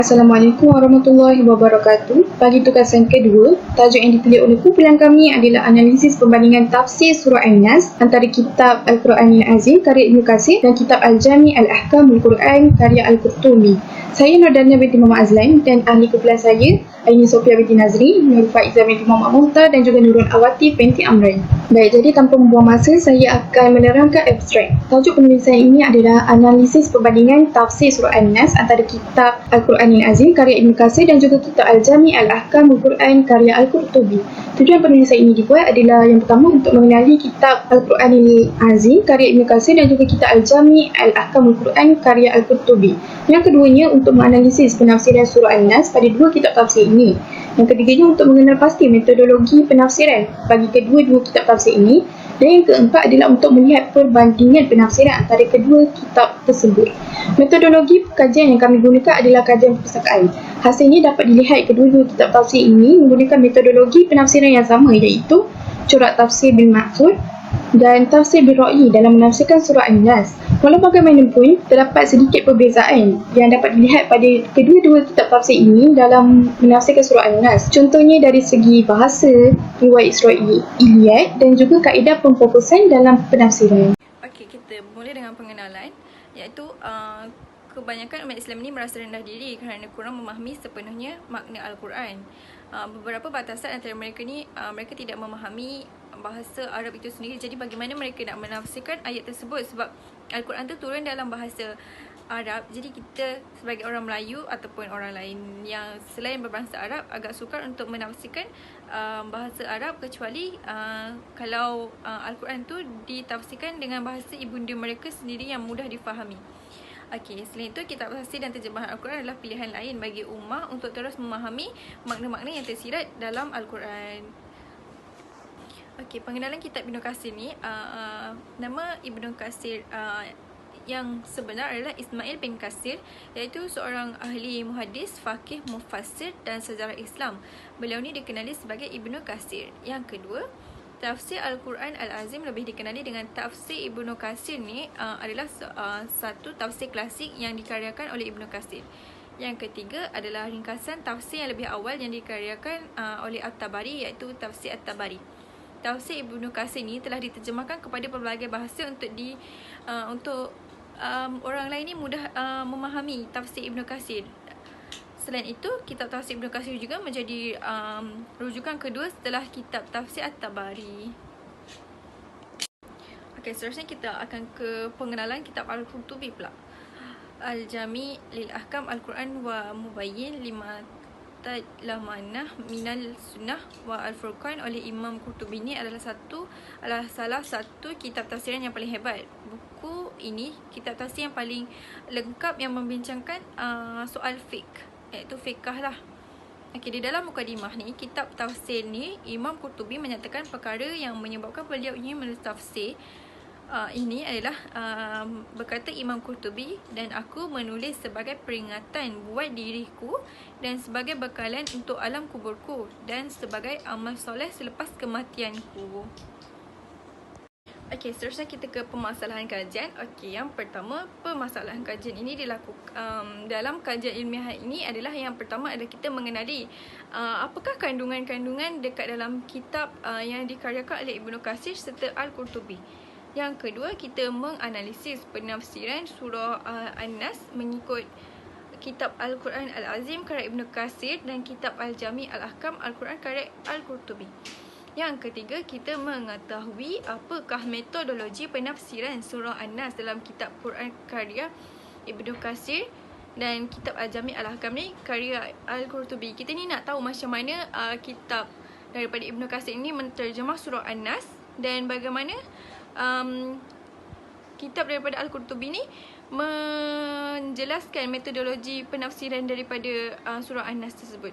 Assalamualaikum warahmatullahi wabarakatuh. Bagi tugasan kedua, tajuk yang dipilih oleh kumpulan kami adalah analisis perbandingan tafsir surah An-Nas antara kitab Al-Quranil Azim karya Ibnu Katsir dan kitab Al-Jami' Al-Ahkamul Quran karya Al-Qurtubi. Saya Nordania binti Muhammad Azlan dan ahli kumpulan saya Aini Sofia binti Nazri, Nur Faizah binti Muhammad Muhtar dan juga Nurul Awati binti Amran. Baik, jadi tanpa membuang masa, saya akan menerangkan abstrak. Tajuk penulisan ini adalah analisis perbandingan tafsir surah An-Nas antara kitab Al-Quranil Azim karya Ibnu Katsir dan juga kitab Al-Jami' Al-Ahkamul Quran karya Al-Qurtubi. Tujuan penulisan ini dibuat adalah yang pertama untuk mengenali kitab Al-Quranil Azim karya Ibnu Katsir dan juga kitab Al-Jami' Al-Ahkamul Quran karya Al-Qurtubi. Yang keduanya untuk menganalisis penafsiran surah An-Nas pada dua kitab tafsir ini. Yang ketiganya untuk mengenal pasti metodologi penafsiran bagi kedua-dua kitab tafsir ini. Dan yang keempat adalah untuk melihat perbandingan penafsiran antara kedua kitab tersebut. Metodologi kajian yang kami gunakan adalah kajian perpustakaan. Hasilnya dapat dilihat kedua-dua kitab tafsir ini menggunakan metodologi penafsiran yang sama, iaitu corak tafsir bil maksud dan tafsir bil ra'yi dalam menafsirkan surah An-Nas. Walau bagaimanapun, terdapat sedikit perbezaan yang dapat dilihat pada kedua-dua kitab tafsir ini dalam menafsirkan surah An-Nas. Contohnya dari segi bahasa, riwayat Israiliyat dan juga kaedah pemfokusan dalam penafsiran. Okey, kita mula dengan pengenalan, iaitu kebanyakan umat Islam ini merasa rendah diri kerana kurang memahami sepenuhnya makna Al-Quran. Beberapa batasan antara mereka ni, mereka tidak memahami bahasa Arab itu sendiri. Jadi bagaimana mereka nak menafsirkan ayat tersebut, sebab Al-Quran tu turun dalam bahasa Arab. Jadi kita sebagai orang Melayu ataupun orang lain yang selain berbangsa Arab agak sukar untuk menafsirkan bahasa Arab, kecuali kalau Al-Quran tu ditafsirkan dengan bahasa ibunda mereka sendiri yang mudah difahami. Okey, selain itu, kitab tafsir dan terjemahan Al-Quran adalah pilihan lain bagi ummah untuk terus memahami makna-makna yang tersirat dalam Al-Quran. Okey, pengenalan kitab Ibnu Katsir ni, nama Ibnu Katsir yang sebenar adalah Ismail bin Katsir, iaitu seorang ahli muhadis, faqih, mufassir dan sejarah Islam. Beliau ni dikenali sebagai Ibnu Katsir. Yang kedua, tafsir Al-Quran Al-Azim lebih dikenali dengan tafsir Ibnu Katsir ni adalah satu tafsir klasik yang dikaryakan oleh Ibnu Katsir. Yang ketiga adalah ringkasan tafsir yang lebih awal yang dikaryakan oleh At-Tabari, iaitu tafsir At-Tabari. Tafsir Ibnu Katsir ni telah diterjemahkan kepada pelbagai bahasa untuk orang lain ni mudah memahami tafsir Ibnu Katsir. Selain itu, kitab tafsir Ibnu Katsir juga menjadi rujukan kedua setelah kitab tafsir At-Tabari. Okey, seterusnya kita akan ke pengenalan kitab Al-Qurtubi pula. Al-Jami' lil Ahkam Al-Quran wa Mubayyin lima Lamanah Minal Sunnah wa Al-Furqan oleh Imam Qurtubi ni adalah salah satu kitab tafsiran yang paling hebat. Buku ini kitab tafsir yang paling lengkap yang membincangkan soal fiqh, iaitu fiqh lah. Okey, di dalam mukadimah ni, kitab tafsir ni, Imam Qurtubi menyatakan perkara yang menyebabkan beliau ingin menulis tafsir ini adalah berkata Imam Qurtubi, dan aku menulis sebagai peringatan buat diriku dan sebagai bekalan untuk alam kuburku dan sebagai amal soleh selepas kematianku. Okey, seterusnya kita ke permasalahan kajian. Okey, yang pertama, permasalahan kajian ini dilakukan dalam kajian ilmiah ini adalah, yang pertama adalah kita mengenali apakah kandungan-kandungan dekat dalam kitab yang dikaryakan oleh Ibnu Katsir serta Al-Qurtubi. Yang kedua, kita menganalisis penafsiran surah An-Nas mengikut kitab Al-Quran Al-Azim karya Ibnu Katsir dan kitab Al-Jami' Al-Ahkam Al-Quran karya Al-Qurtubi. Yang ketiga, kita mengetahui apakah metodologi penafsiran surah An-Nas dalam kitab Quran karya Ibnu Katsir dan kitab Al-Jami' Al-Ahkam ni karya Al-Qurtubi. Kita ni nak tahu macam mana kitab daripada Ibnu Katsir ini menterjemah surah An-Nas, dan bagaimana kitab daripada Al-Qurtubi ni menjelaskan metodologi penafsiran daripada surah An-Nas tersebut.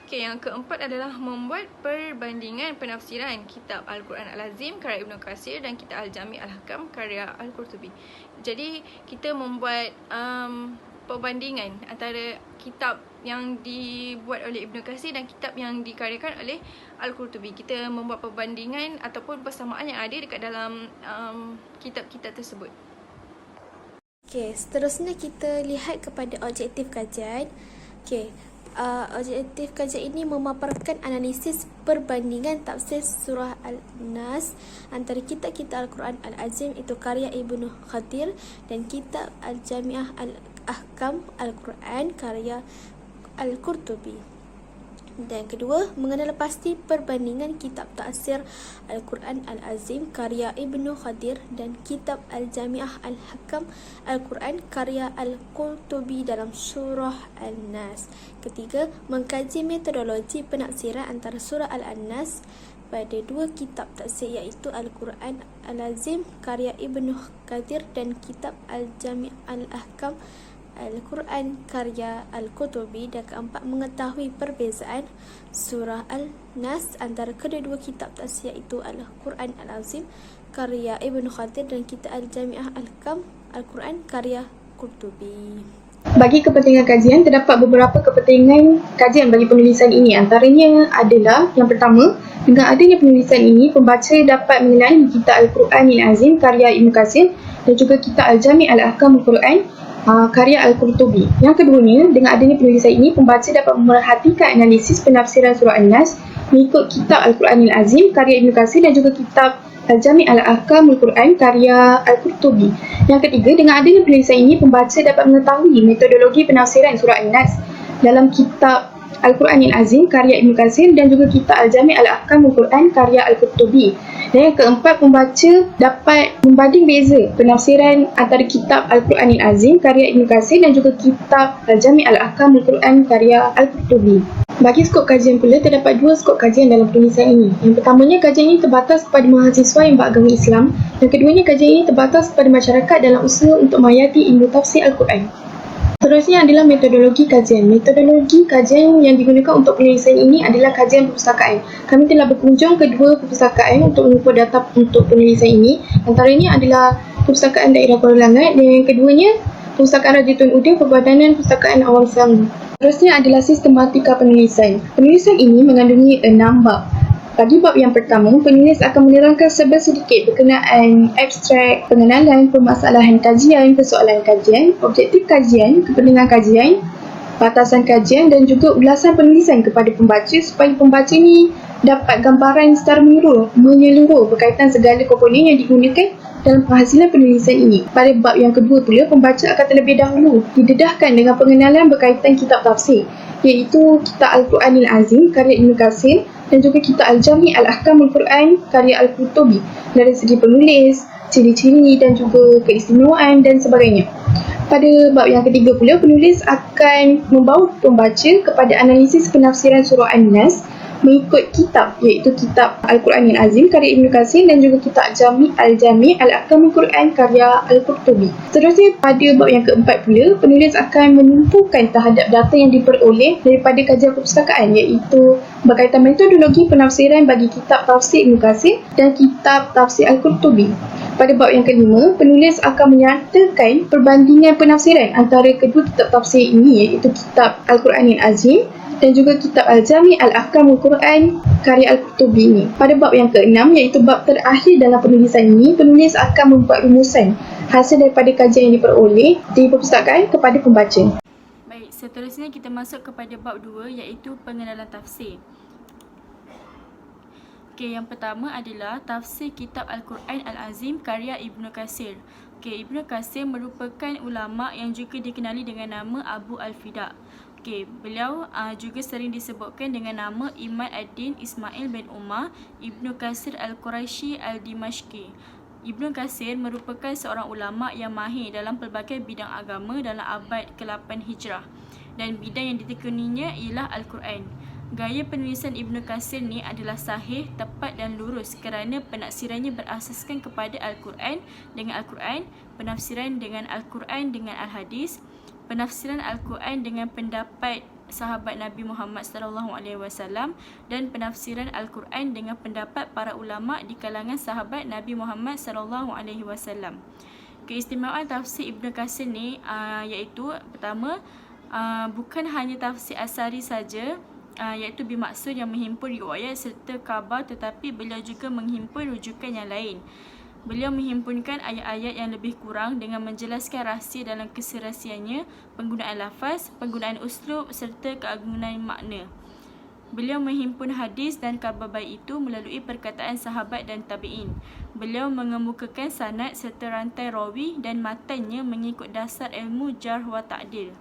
Okey, yang keempat adalah membuat perbandingan penafsiran kitab Al-Quran Al-Azim karya Ibnu Katsir dan kitab Al-Jami' Al-Ahkam karya Al-Qurtubi. Jadi kita membuat perbandingan antara kitab yang dibuat oleh Ibnu Katsir dan kitab yang dikaryakan oleh Al-Qurtubi. Kita membuat perbandingan ataupun persamaan yang ada dekat dalam kitab-kitab tersebut. Okey, seterusnya kita lihat kepada objektif kajian. Okey. Objektif kajian ini memaparkan analisis perbandingan tafsir surah Al-Nas antara kitab-kitab Al-Quran Al-Azim itu karya Ibnu Kathir dan kitab Al-Jami'ah Al-Ahkam Al-Quran karya Al-Qurtubi. Dan kedua, mengenal pasti perbandingan kitab tafsir Al-Quran Al-Azim karya Ibnu Kathir dan kitab Al-Jami'ah Al-Hakam Al-Quran karya Al-Qurtubi dalam surah Al-Nas. Ketiga, mengkaji metodologi penafsiran antara surah Al-Nas pada dua kitab tafsir iaitu Al-Quran Al-Azim karya Ibnu Kathir dan kitab Al-Jami' Al-Ahkam Al-Quran karya Al-Qurtubi. Dan keempat, mengetahui perbezaan surah Al-Nas antara kedua-dua kitab tafsir iaitu Al-Quran Al-Azim karya Ibnu Kathir dan kitab Al-Jami'ah Al-Ahkam Al-Quran karya Qurtubi. Bagi kepentingan kajian, terdapat beberapa kepentingan kajian bagi penulisan ini. Antaranya adalah yang pertama, dengan adanya penulisan ini, pembaca dapat mengenali kitab Al-Quran Al-Azim karya Ibnu Kathir dan juga kitab Al-Jami' Al-Ahkam Al-Quran karya Al-Qurtubi. Yang keduanya, dengan adanya penulisan ini, pembaca dapat memerhatikan analisis penafsiran surah An-Nas mengikut kitab Al-Quran Al-Azim karya Ibnu Kathir dan juga kitab Al-Jami' Al-Ahkam Al-Quran karya Al-Qurtubi. Yang ketiga, dengan adanya penulisan ini, pembaca dapat mengetahui metodologi penafsiran surah An-Nas dalam kitab Al-Quran Al-Azim karya Ibnu Kathir dan juga kitab Al-Jami' Al-Ahkam Al-Quran karya Al-Qurtubi. Dan yang keempat, pembaca dapat membanding beza penafsiran antara kitab Al-Quran Al-Azim karya Ibnu Kathir dan juga kitab Al-Jami' Al-Ahkam Al-Quran karya Al-Qurtubi. Bagi skop kajian pula, terdapat dua skop kajian dalam penulisan ini. Yang pertamanya, kajian ini terbatas kepada mahasiswa yang beragama Islam dan keduanya, kajian ini terbatas kepada masyarakat dalam usaha untuk menghayati ilmu tafsir Al-Quran. Seterusnya adalah metodologi kajian. Metodologi kajian yang digunakan untuk penulisan ini adalah kajian perpustakaan. Kami telah berkunjung ke dua perpustakaan untuk mengumpul data untuk penulisan ini. Antaranya adalah Perpustakaan Daerah Kuala Langat dan yang keduanya Perpustakaan Raja Tun Udin Perbadanan Perpustakaan Awang Selangor. Seterusnya adalah sistematika penulisan. Penulisan ini mengandungi 6 bab. Bagi bab yang pertama, penulis akan menerangkan sedikit berkenaan abstrak, pengenalan, permasalahan kajian, persoalan kajian, objektif kajian, kepentingan kajian, batasan kajian dan juga ulasan penulisan kepada pembaca supaya pembaca ni dapat gambaran secara menyeluruh berkaitan segala komponen yang digunakan dalam penghasilan penulisan ini. Pada bab yang kedua pula, pembaca akan terlebih dahulu didedahkan dengan pengenalan berkaitan kitab tafsir iaitu kitab Al-Quran Al-Azim karya Ibnu Kathir dan juga kitab Al-Jami' Al-Ahkam Al-Quran karya Al-Qurtubi dari segi penulis, ciri-ciri dan juga keistimewaan dan sebagainya. Pada bab yang ketiga pula, penulis akan membawa pembaca kepada analisis penafsiran surah An-Nas mengikut kitab iaitu kitab Al-Quran Al-Azim karya Ibnu Kathir dan juga kitab Al-Jami' Al-Ahkam Al-Quran karya Al-Qurtubi. Seterusnya, pada bab yang keempat pula, penulis akan menumpukan terhadap data yang diperoleh daripada kajian perpustakaan iaitu berkaitan metodologi penafsiran bagi kitab tafsir Ibnu Kathir dan kitab tafsir Al-Qurtubi. Pada bab yang kelima, penulis akan menyatakan perbandingan penafsiran antara kedua kitab tafsir ini iaitu kitab Al-Quran Al-Azim dan juga kitab Al-Jami' Al-Ahkam Al-Quran karya Al-Qurtubi ini. Pada bab yang keenam iaitu bab terakhir dalam penulisan ini, penulis akan membuat rumusan hasil daripada kajian yang diperoleh di perpustakaan kepada pembaca. Baik, seterusnya kita masuk kepada bab 2 iaitu pengenalan tafsir. Okey, yang pertama adalah tafsir kitab Al-Quran Al-Azim karya Ibnu Kathir. Okey, Ibnu Kathir merupakan ulama yang juga dikenali dengan nama Abu Al-Fida. Okey, beliau juga sering disebutkan dengan nama Imad ad-Din Ismail bin Umar Ibnu Kathir Al-Quraisy Al-Dimashqi. Ibnu Kathir merupakan seorang ulama yang mahir dalam pelbagai bidang agama dalam abad ke-8 Hijrah dan bidang yang ditekuninya ialah Al-Quran. Gaya penulisan Ibnu Kathir ni adalah sahih, tepat dan lurus kerana penafsirannya berasaskan kepada Al-Quran dengan Al-Quran, penafsiran dengan Al-Quran dengan Al-Hadis, penafsiran Al-Quran dengan pendapat sahabat Nabi Muhammad SAW dan penafsiran Al-Quran dengan pendapat para ulama di kalangan sahabat Nabi Muhammad SAW. Keistimewaan tafsir Ibnu Kathir ni iaitu pertama, bukan hanya tafsir asari saja iaitu bermaksud yang menghimpun riwayat serta khabar, tetapi beliau juga menghimpun rujukan yang lain. Beliau menghimpunkan ayat-ayat yang lebih kurang dengan menjelaskan rahsia dalam keserasiannya, penggunaan lafaz, penggunaan uslub serta keagungan makna. Beliau menghimpun hadis dan khabar baik itu melalui perkataan sahabat dan tabi'in. Beliau mengemukakan sanad serta rantai rawi dan matannya mengikut dasar ilmu jarh wa ta'dil.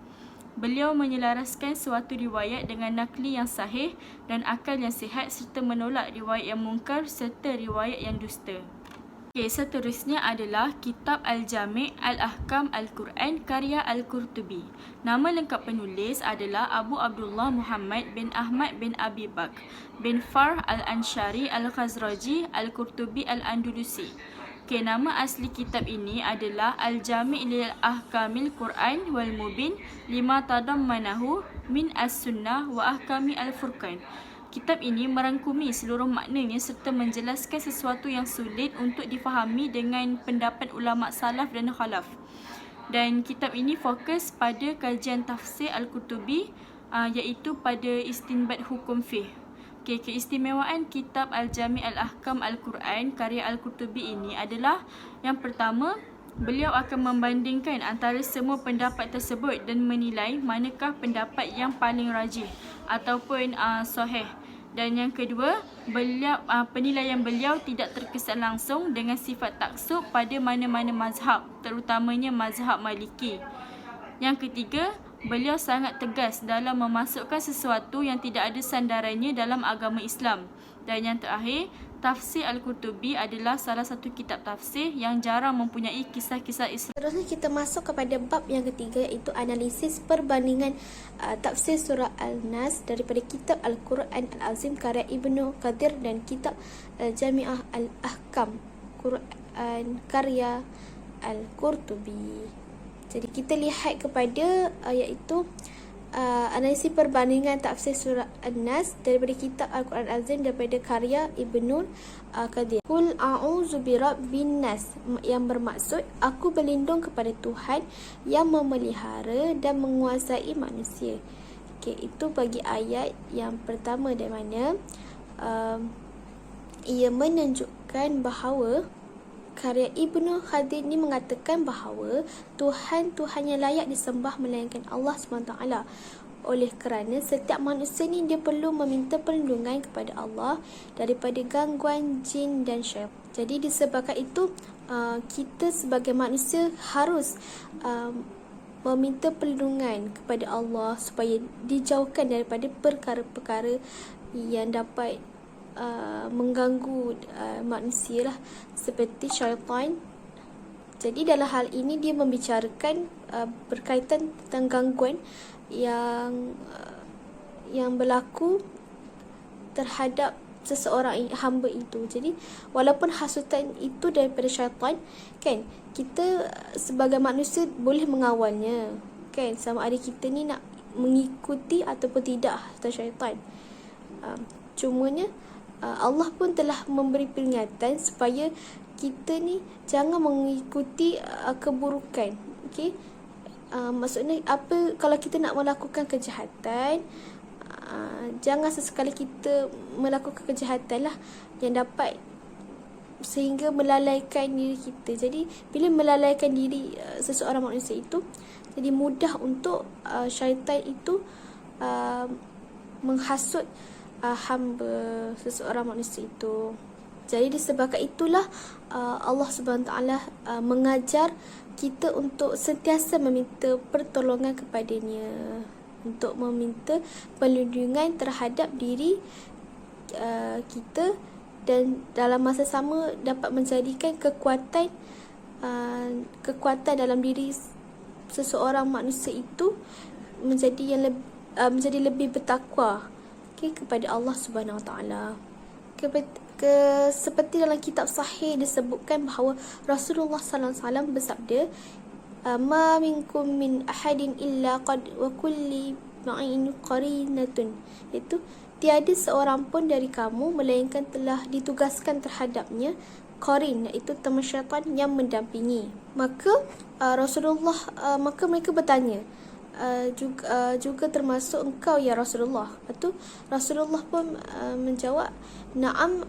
Beliau menyelaraskan suatu riwayat dengan nakli yang sahih dan akal yang sihat serta menolak riwayat yang mungkar serta riwayat yang dusta. Okey, seterusnya adalah Kitab Al-Jami' Al-Ahkam Al-Quran karya Al-Qurtubi. Nama lengkap penulis adalah Abu Abdullah Muhammad bin Ahmad bin Abi Bakr bin Farh Al-Anshari Al-Khazraji Al-Qurtubi Al-Andalusi. Okey, nama asli kitab ini adalah Al-Jami' lil Ahkamil Quran wal Mubin lima tadammanahu min as-sunnah wa ahkami al-furqan. Kitab ini merangkumi seluruh maknanya serta menjelaskan sesuatu yang sulit untuk difahami dengan pendapat ulama salaf dan khalaf. Dan kitab ini fokus pada kajian tafsir Al-Qurtubi iaitu pada istinbat hukum fiqh. Okay, keistimewaan kitab Al-Jami' Al-Ahkam Al-Quran karya Al-Qurtubi ini adalah yang pertama, beliau akan membandingkan antara semua pendapat tersebut dan menilai manakah pendapat yang paling rajih ataupun sahih. Dan yang kedua, penilaian beliau tidak terkesan langsung dengan sifat taksub pada mana-mana mazhab, terutamanya mazhab Maliki. Yang ketiga, beliau sangat tegas dalam memasukkan sesuatu yang tidak ada sandarannya dalam agama Islam. Dan yang terakhir, tafsir Al-Qurtubi adalah salah satu kitab tafsir yang jarang mempunyai kisah-kisah Islam. Seterusnya kita masuk kepada bab yang ketiga, iaitu analisis perbandingan tafsir surah Al-Nas daripada kitab Al-Quran Al-Azim karya Ibnu Kathir dan kitab Jami'ah Al-Ahkam Quran karya Al-Qurtubi. Jadi kita lihat kepada iaitu analisis perbandingan tafsir surah An-Nas daripada kitab Al-Quran Azim daripada karya Ibnu Kathir. Qul a'udzu birabbin nas, yang bermaksud aku berlindung kepada Tuhan yang memelihara dan menguasai manusia. Okey, itu bagi ayat yang pertama, dari mana ia menunjukkan bahawa karya Ibnu Kathir ni mengatakan bahawa Tuhan yang layak disembah melainkan Allah SWT. Oleh kerana setiap manusia ni dia perlu meminta perlindungan kepada Allah daripada gangguan jin dan syaitan. Jadi disebabkan itu kita sebagai manusia harus meminta perlindungan kepada Allah supaya dijauhkan daripada perkara-perkara yang dapat mengganggu manusia lah, seperti syaitan. Jadi dalam hal ini dia membicarakan berkaitan tentang gangguan yang berlaku terhadap seseorang hamba itu. Jadi walaupun hasutan itu daripada syaitan, kan, kita sebagai manusia boleh mengawalnya, kan, sama ada kita ni nak mengikuti ataupun tidak hasutan syaitan. Cumanya Allah pun telah memberi peringatan supaya kita ni jangan mengikuti keburukan. Okey, maksudnya apa, kalau kita nak melakukan kejahatan, jangan sesekali kita melakukan kejahatan lah yang dapat sehingga melalaikan diri kita. Jadi bila melalaikan diri seseorang manusia itu, jadi mudah untuk syaitan itu menghasut hamba seseorang manusia itu. Jadi disebabkan itulah Allah SWT mengajar kita untuk sentiasa meminta pertolongan kepadanya, untuk meminta perlindungan terhadap diri kita, dan dalam masa sama dapat menjadikan kekuatan dalam diri seseorang manusia itu menjadi lebih bertakwa kepada Allah Subhanahu Wa Taala. Seperti dalam kitab sahih disebutkan bahawa Rasulullah sallallahu alaihi wasallam bersabda, ma minkum min ahadin illa qad wa kulli ma'in qarinatun, iaitu tiada seorang pun dari kamu melainkan telah ditugaskan terhadapnya qarin, iaitu teman syaitan yang mendampingi. Maka maka mereka bertanya, juga termasuk engkau ya Rasulullah. Lepas tu Rasulullah pun menjawab, na'am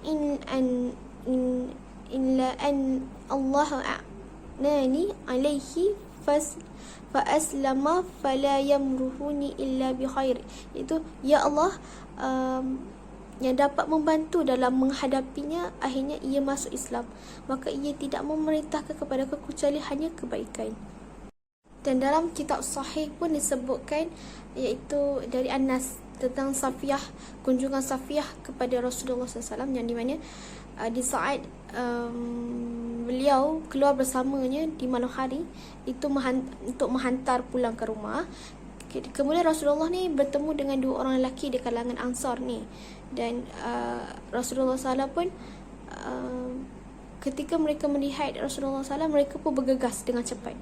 illa an Allah a'nani alaihi fa'aslama fala yamruhuni illa bi khair. Itu ya Allah yang dapat membantu dalam menghadapinya, akhirnya ia masuk Islam, maka ia tidak memerintahkan kepada aku kecuali hanya kebaikan. Dan dalam kitab sahih pun disebutkan, iaitu dari Anas, tentang Safiyah, kunjungan Safiyah kepada Rasulullah SAW, yang di mana di saat beliau keluar bersamanya di malam hari itu untuk menghantar pulang ke rumah. Kemudian Rasulullah ni bertemu dengan dua orang lelaki di kalangan Ansar ni, dan Rasulullah SAW pun ketika mereka melihat Rasulullah SAW, mereka pun bergegas dengan cepat.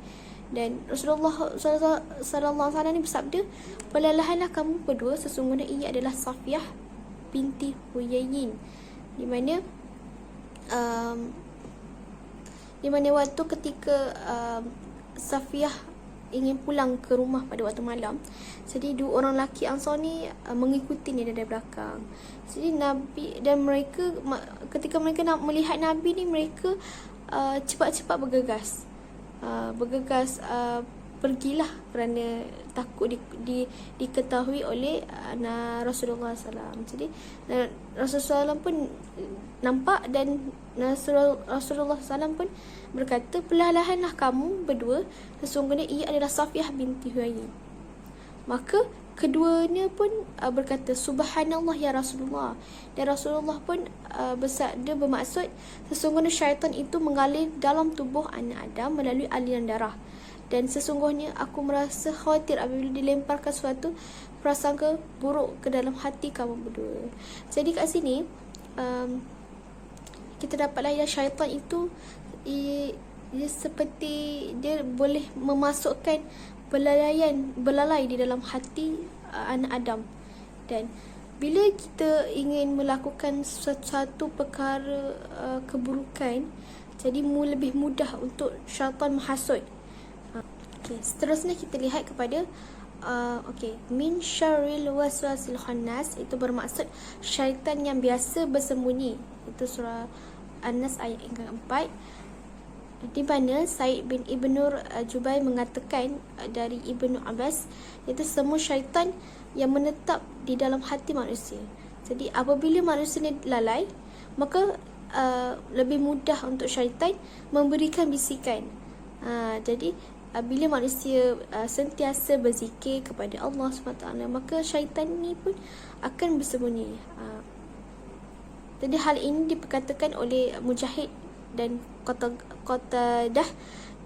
Dan Rasulullah SAW ni bersabda, "Perlahanlah kamu berdua, sesungguhnya ia adalah Safiyah binti Huyayyin." Di mana waktu ketika Safiyah ingin pulang ke rumah pada waktu malam, jadi dua orang lelaki Ansar ni mengikuti dia dari belakang. Jadi Nabi dan mereka, ketika mereka nak melihat Nabi ni, mereka cepat-cepat bergegas. Pergilah kerana takut diketahui oleh Rasulullah SAW. Jadi Rasulullah SAW pun nampak, dan Rasulullah SAW pun berkata, "Perlahanlah kamu berdua, sesungguhnya ia adalah Safiyah binti Huyayyin." Maka keduanya pun berkata, "Subhanallah ya Rasulullah." Dan Rasulullah pun bermaksud, sesungguhnya syaitan itu mengalir dalam tubuh anak Adam melalui aliran darah, dan sesungguhnya aku merasa khawatir apabila dilemparkan suatu prasangka buruk ke dalam hati kamu berdua. Jadi kat sini kita dapatlah yang syaitan itu dia seperti dia boleh memasukkan belalai di dalam hati anak Adam. Dan bila kita ingin melakukan sesuatu perkara keburukan, jadi lebih mudah untuk syaitan menghasut. Seterusnya kita lihat kepada min syarril waswasil khannas, itu bermaksud syaitan yang biasa bersembunyi. Itu surah An-Nas ayat yang keempat, di mana Said bin Ibnu Jubair mengatakan dari Ibnu Abbas, iaitu semua syaitan yang menetap di dalam hati manusia. Jadi apabila manusia ni lalai, maka lebih mudah untuk syaitan memberikan bisikan. Jadi bila manusia sentiasa berzikir kepada Allah SWT, maka syaitan ni pun akan bersembunyi. Jadi hal ini diperkatakan oleh Mujahid dan Qatadah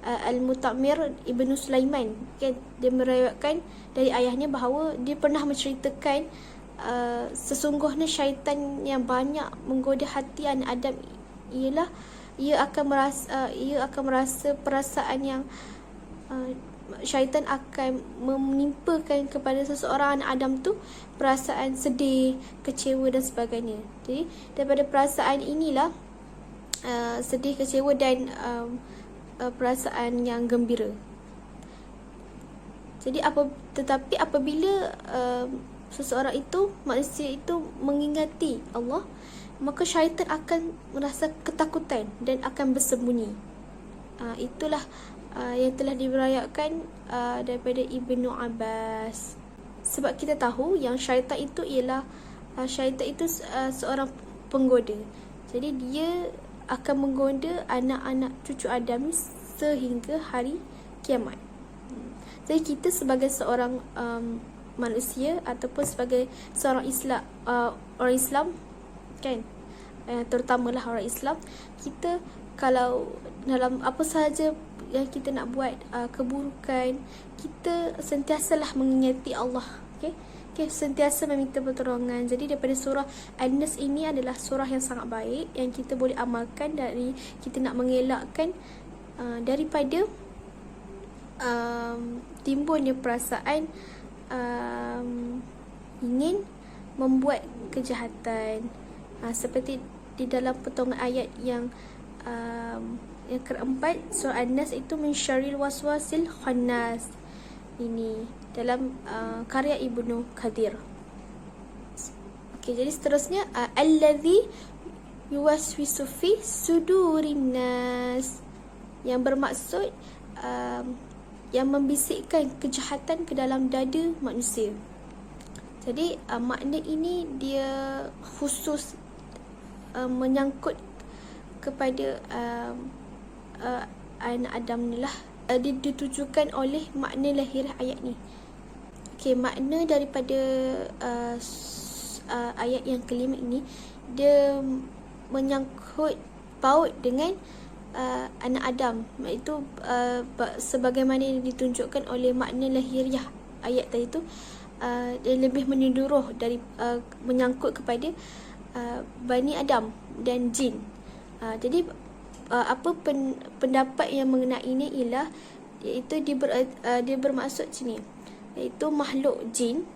Al-Mutamir Ibnu Sulaiman. Dia meriwayatkan dari ayahnya bahawa dia pernah menceritakan sesungguhnya syaitan yang banyak menggoda hati anak Adam ialah ia akan merasa perasaan yang syaitan akan menimpakan kepada seseorang anak Adam tu perasaan sedih, kecewa dan sebagainya. Jadi daripada perasaan inilah sedih, kecewa dan perasaan yang gembira. Jadi tetapi apabila seseorang itu, manusia itu mengingati Allah, maka syaitan akan merasa ketakutan dan akan bersembunyi. Itulah yang telah diriwayatkan daripada Ibnu Abbas. Sebab kita tahu yang syaitan itu ialah seorang penggoda. Jadi dia akan menggoda anak-anak cucu Adam sehingga hari kiamat. Jadi kita sebagai seorang manusia ataupun sebagai seorang orang Islam kan, terutamalah orang Islam, kita kalau dalam apa sahaja yang kita nak buat keburukan, kita sentiasalah mengingati Allah, okay, sentiasa meminta pertolongan. Jadi daripada surah An-Nas ini adalah surah yang sangat baik yang kita boleh amalkan, dari kita nak mengelakkan daripada timbulnya perasaan ingin membuat kejahatan, seperti di dalam potongan ayat yang keempat surah An-Nas itu, min syarril waswasil khannas, ini dalam karya Ibnu Kathir. Okey, jadi seterusnya allazi yuwaswisu fi sudurin nas, yang bermaksud yang membisikkan kejahatan ke dalam dada manusia. Jadi makna ini dia khusus menyangkut kepada anak Adam ni lah. Ditujukan oleh makna lahir ayat ni. Okey, makna daripada ayat yang kelima ini, dia menyangkut paut dengan anak Adam, iaitu sebagaimana yang ditunjukkan oleh makna lahiriah ayat tadi tu. Dia lebih menyeluruh dari menyangkut kepada Bani Adam dan jin. Jadi apa pendapat yang mengenai ini ialah, iaitu dia bermaksud sini, iaitu makhluk jin.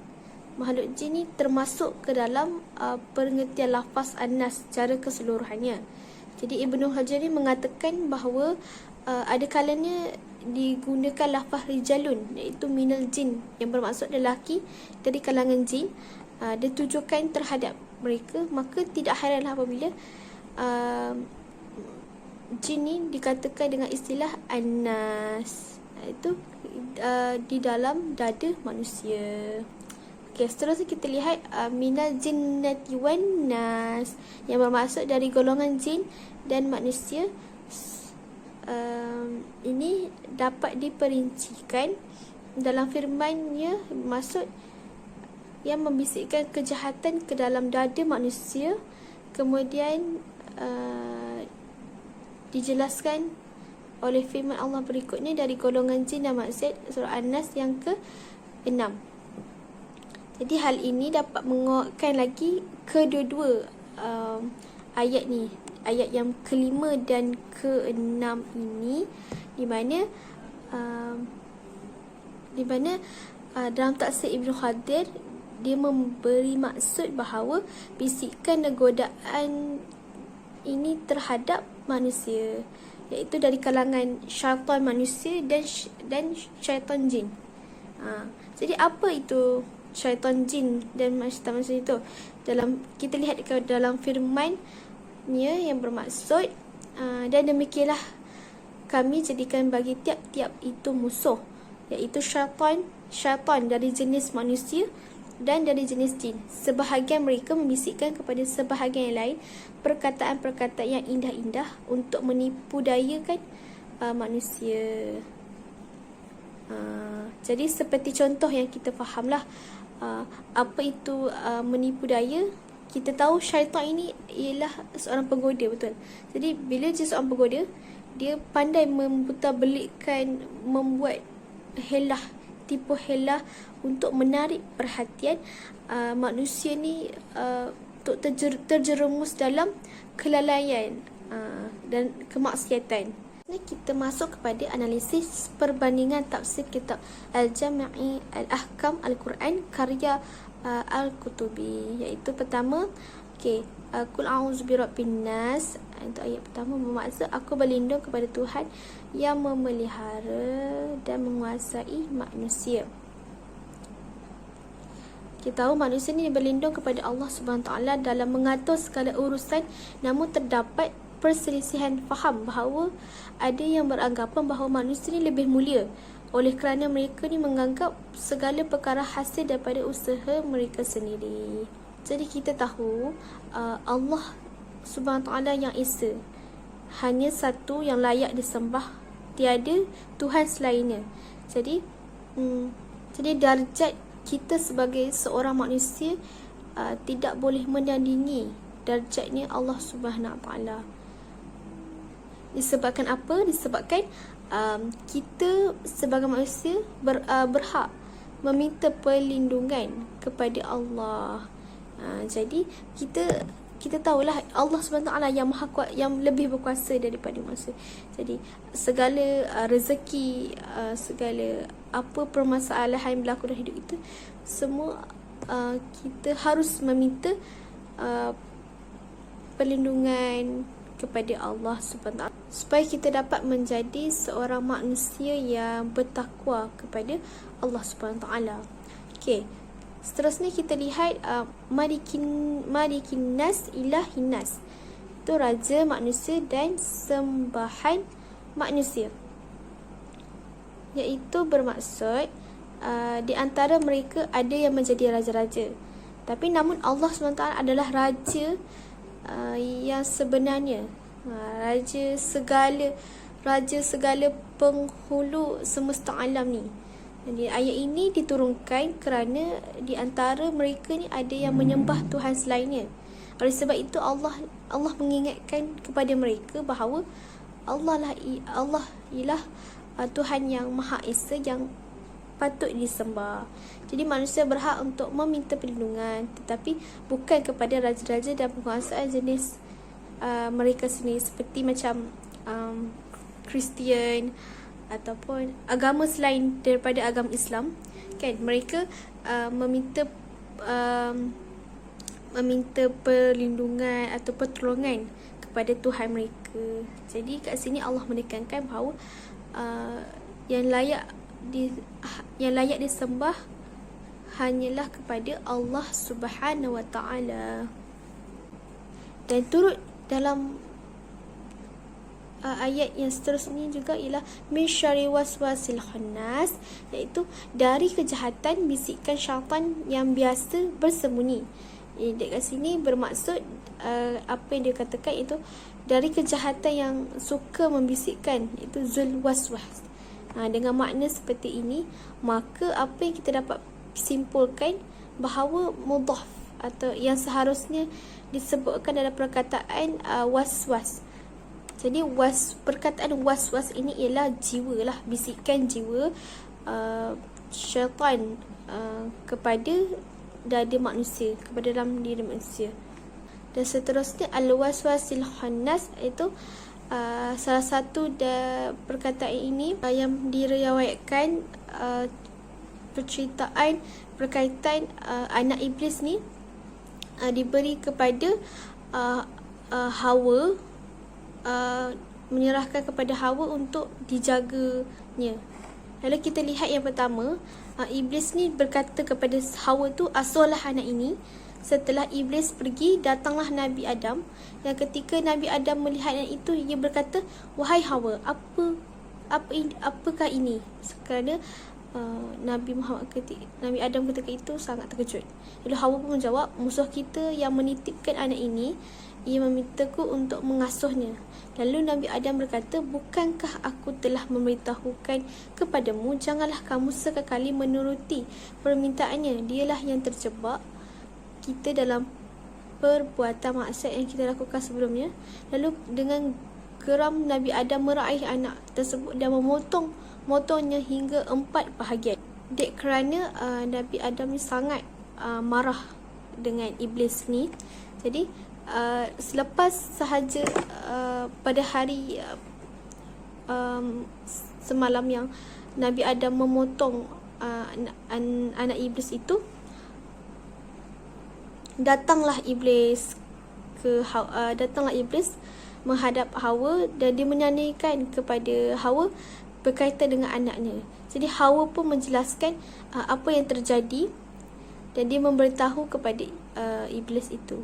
Makhluk jin ni termasuk ke dalam pengertian lafaz An-Nas secara keseluruhannya. Jadi Ibnu Hajar ni mengatakan bahawa ada kalanya digunakan lafaz rijalun, iaitu minal jin, yang bermaksud lelaki dari kalangan jin, ditujukan terhadap mereka. Maka tidak heranlah apabila jin ni dikatakan dengan istilah An-Nas, iaitu di dalam dada manusia. Okey, seterusnya kita lihat minal jinnati wan nas, yang bermaksud dari golongan jin dan manusia. Ini dapat diperincikan dalam firman-Nya, maksud yang membisikkan kejahatan ke dalam dada manusia. Kemudian dijelaskan oleh firman Allah berikutnya dari golongan jin dan manusia, surah An-Nas yang ke-6. Jadi hal ini dapat menguatkan lagi kedua-dua ayat ni, ayat yang kelima dan ke-6 ini, di mana dalam tafsir Ibnu Khadir dia memberi maksud bahawa bisikan dan godaan ini terhadap manusia, iaitu dari kalangan syaitan manusia dan syaitan jin. Jadi apa itu syaitan jin dan syaitan manusia itu? Kita lihat dalam firman-Nya yang bermaksud, dan demikianlah kami jadikan bagi tiap-tiap itu musuh, iaitu syaitan dari jenis manusia dan dari jenis jin. Sebahagian mereka membisikkan kepada sebahagian yang lain perkataan-perkataan yang indah-indah untuk menipu dayakan manusia. Jadi seperti contoh yang kita fahamlah, apa itu menipu daya. Kita tahu syaitan ini ialah seorang penggoda, betul. Jadi bila dia seorang penggoda, dia pandai membuta-belikkan, membuat helah, tipu helah untuk menarik perhatian manusia ni untuk terjerumus dalam kelalaian dan kemaksiatan. Kita masuk kepada analisis perbandingan tafsir kitab Al-Jami' Al-Ahkam Al-Quran karya Al-Qutubi, iaitu pertama, Qul a'udzu birabbin nas. Untuk ayat pertama bermaksud aku berlindung kepada Tuhan yang memelihara dan menguasai manusia. Kita tahu manusia ni berlindung kepada Allah Subhanahu Taala dalam mengatur segala urusan, namun terdapat perselisihan faham bahawa ada yang beranggapan bahawa manusia ni lebih mulia oleh kerana mereka ni menganggap segala perkara hasil daripada usaha mereka sendiri. Jadi kita tahu Allah Subhanahu Taala yang Esa, hanya satu yang layak disembah, tiada Tuhan selainnya. Jadi darjat kita sebagai seorang manusia tidak boleh menandingi darjatnya Allah Subhanahu Taala. Disebabkan apa? Disebabkan kita sebagai manusia berhak meminta perlindungan kepada Allah. Jadi kita tahulah Allah SWT yang maha kuat, yang lebih berkuasa daripada manusia. Jadi segala rezeki, segala apa permasalahan yang berlaku dalam hidup kita, semua kita harus meminta perlindungan kepada Allah SWT, supaya kita dapat menjadi seorang manusia yang bertakwa kepada Allah SWT. Seterusnya kita lihat malikin nas ilahin nas. iaitu raja manusia dan sembahan manusia. Iaitu bermaksud di antara mereka ada yang menjadi raja-raja. Tapi namun Allah SWT adalah raja yang sebenarnya, raja segala penghulu semesta alam ni. Jadi ayat ini diturunkan kerana di antara mereka ni ada yang menyembah Tuhan selainnya. Oleh sebab itu Allah mengingatkan kepada mereka bahawa Allah ialah Tuhan yang Maha Esa yang patut disembah. Jadi manusia berhak untuk meminta perlindungan, tetapi bukan kepada raja-raja dan penguasaan jenis mereka sendiri, seperti macam Kristian ataupun agama selain daripada agama Islam, kan? Mereka meminta perlindungan atau pertolongan kepada Tuhan mereka. Jadi kat sini Allah menekankan bahawa yang layak disembah hanyalah kepada Allah Subhanahu Wa Taala. Dan turut dalam ayat yang seterusnya juga ialah min syarri waswasil khannas, iaitu dari kejahatan bisikan syaitan yang biasa bersembunyi. Dekat sini bermaksud apa yang dia katakan itu dari kejahatan yang suka membisikkan, itu zul waswas. Dengan makna seperti ini, maka apa yang kita dapat simpulkan bahawa mudhaf atau yang seharusnya disebutkan dalam perkataan waswas. Jadi perkataan waswas ini ialah jiwa lah, bisikan jiwa syaitan kepada dada manusia, kepada dalam diri manusia. Dan seterusnya al-waswasil khannas, itu salah satu perkataan ini yang diriwayatkan perceritaan berkaitan anak iblis ni diberi kepada Hawa, menyerahkan kepada Hawa untuk dijaganya. Lalu kita lihat yang pertama, iblis ni berkata kepada Hawa tu, asuhlah anak ini. Setelah iblis pergi, datanglah Nabi Adam. Yang ketika Nabi Adam melihat anak itu, ia berkata, wahai Hawa, apakah ini? Kerana Nabi Adam ketika itu sangat terkejut. Lalu Hawa pun menjawab, musuh kita yang menitipkan anak ini, ia memintaku untuk mengasuhnya. Lalu Nabi Adam berkata, bukankah aku telah memberitahukan kepadamu, janganlah kamu sekali menuruti permintaannya. Dialah yang terjebak kita dalam perbuatan maksiat yang kita lakukan sebelumnya. Lalu dengan geram Nabi Adam meraih anak tersebut dan memotongnya hingga 4 bahagian. Dek kerana Nabi Adam ni sangat marah dengan iblis ni. Jadi selepas sahaja pada hari semalam yang Nabi Adam memotong anak iblis itu, datanglah iblis menghadap Hawa dan dia menyanyikan kepada Hawa berkaitan dengan anaknya. Jadi Hawa pun menjelaskan apa yang terjadi dan dia memberitahu kepada iblis itu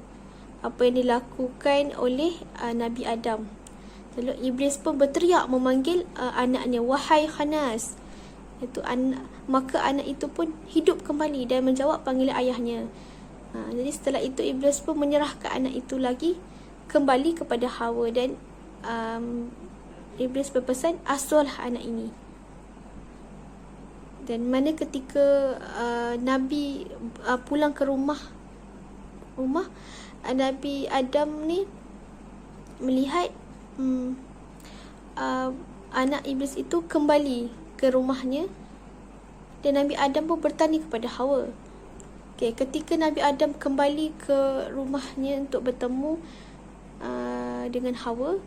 apa yang dilakukan oleh Nabi Adam. Lalu iblis pun berteriak memanggil anaknya, wahai Khanas. Maka anak itu pun hidup kembali dan menjawab panggilan ayahnya. Jadi setelah itu iblis pun menyerahkan anak itu lagi kembali kepada Hawa dan iblis berpesan, asuhlah anak ini. Dan mana ketika Nabi pulang ke rumah Nabi Adam ni melihat anak iblis itu kembali ke rumahnya, dan Nabi Adam pun bertanya kepada Hawa. Ketika Nabi Adam kembali ke rumahnya untuk bertemu dengan Hawa,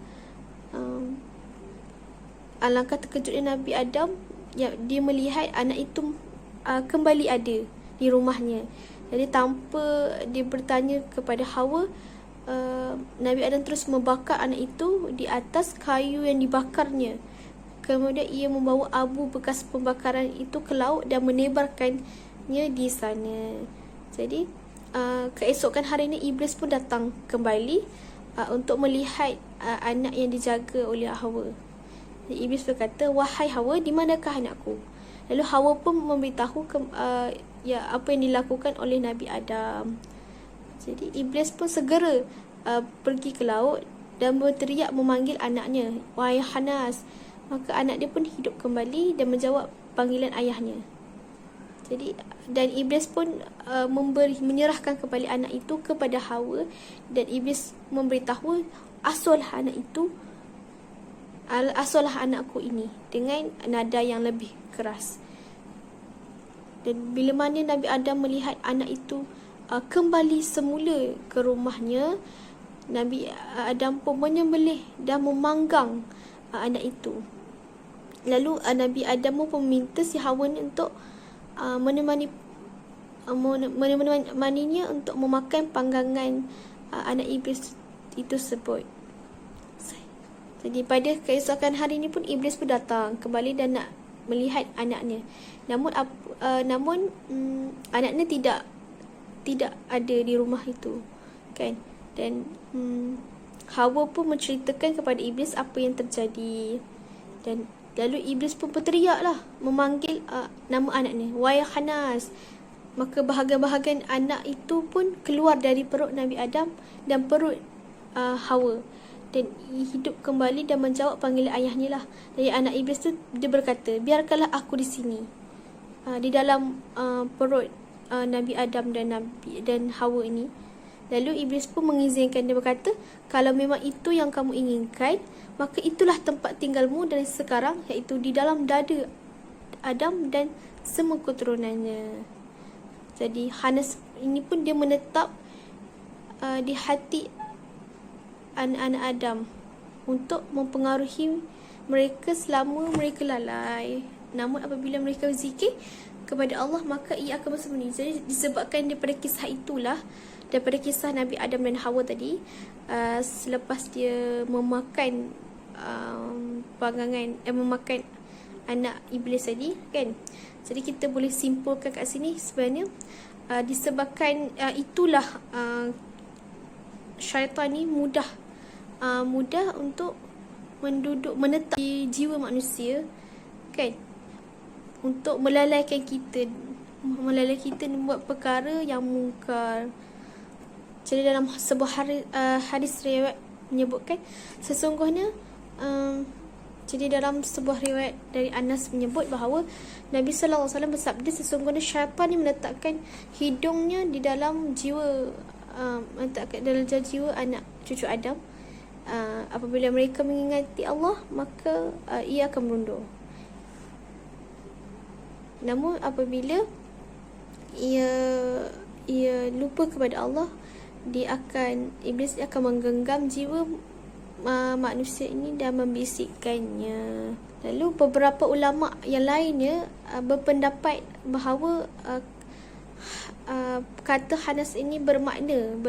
alangkah terkejutnya Nabi Adam dia melihat anak itu kembali ada di rumahnya. Jadi tanpa dia bertanya kepada Hawa, Nabi Adam terus membakar anak itu di atas kayu yang dibakarnya. Kemudian ia membawa abu bekas pembakaran itu ke laut dan menebarkannya di sana. Jadi keesokan harinya iblis pun datang kembali untuk melihat anak yang dijaga oleh Hawa. Jadi Iblis berkata, "Wahai Hawa, di manakah anakku?" Lalu Hawa pun memberitahu apa yang dilakukan oleh Nabi Adam. Jadi Iblis pun segera pergi ke laut dan berteriak memanggil anaknya, "Wahai Hanas." Maka anak dia pun hidup kembali dan menjawab panggilan ayahnya. Jadi dan Iblis pun menyerahkan kembali anak itu kepada Hawa, dan Iblis memberitahu, "Asuhlah anakku ini," dengan nada yang lebih keras. Dan bila mana Nabi Adam melihat anak itu kembali semula ke rumahnya, Nabi Adam pun menyembelih dan memanggang anak itu. Lalu Nabi Adam pun meminta si Hawa ni untuk menemaninya untuk memakan panggangan anak iblis itu sebut. Jadi pada keesokan hari ini pun Iblis pun datang kembali dan nak melihat anaknya. Namun anaknya tidak ada di rumah itu, kan? Dan Hawa pun menceritakan kepada Iblis apa yang terjadi. Dan lalu Iblis pun berteriaklah memanggil nama anaknya, "Wahai Hanas." Maka bahagian-bahagian anak itu pun keluar dari perut Nabi Adam dan perut Hawa, dan hidup kembali dan menjawab panggilan ayahnya lah. Jadi anak Iblis tu dia berkata, "Biarkanlah aku di sini, di dalam perut Nabi Adam dan Hawa ini." Lalu Iblis pun mengizinkan. Dia berkata, "Kalau memang itu yang kamu inginkan, maka itulah tempat tinggalmu dari sekarang, iaitu di dalam dada Adam dan semua keturunannya." Jadi Hanas ini pun dia menetap di hati anak-anak Adam untuk mempengaruhi mereka selama mereka lalai. Namun apabila mereka berzikir kepada Allah, maka ia akan bersembunyi. Jadi disebabkan daripada kisah itulah, daripada kisah Nabi Adam dan Hawa tadi, selepas dia memakan memakan anak iblis tadi, kan? Jadi kita boleh simpulkan kat sini sebenarnya disebabkan itulah syaitan ni mudah untuk menetap di jiwa manusia, kan? Untuk melalaikan kita membuat perkara yang mungkar. Jadi dalam sebuah hadis riwayat menyebutkan sesungguhnya jadi dalam sebuah riwayat dari Anas menyebut bahawa Nabi sallallahu alaihi wasallam bersabda, sesungguhnya syaitan ni meletakkan hidungnya di dalam jiwa anak cucu Adam. Apabila mereka mengingati Allah, maka ia akan merunduk. Namun apabila ia lupa kepada Allah, Iblis akan menggenggam jiwa manusia ini dan membisikkannya. Lalu beberapa ulama yang lainnya berpendapat bahawa kata Hanas ini bermakna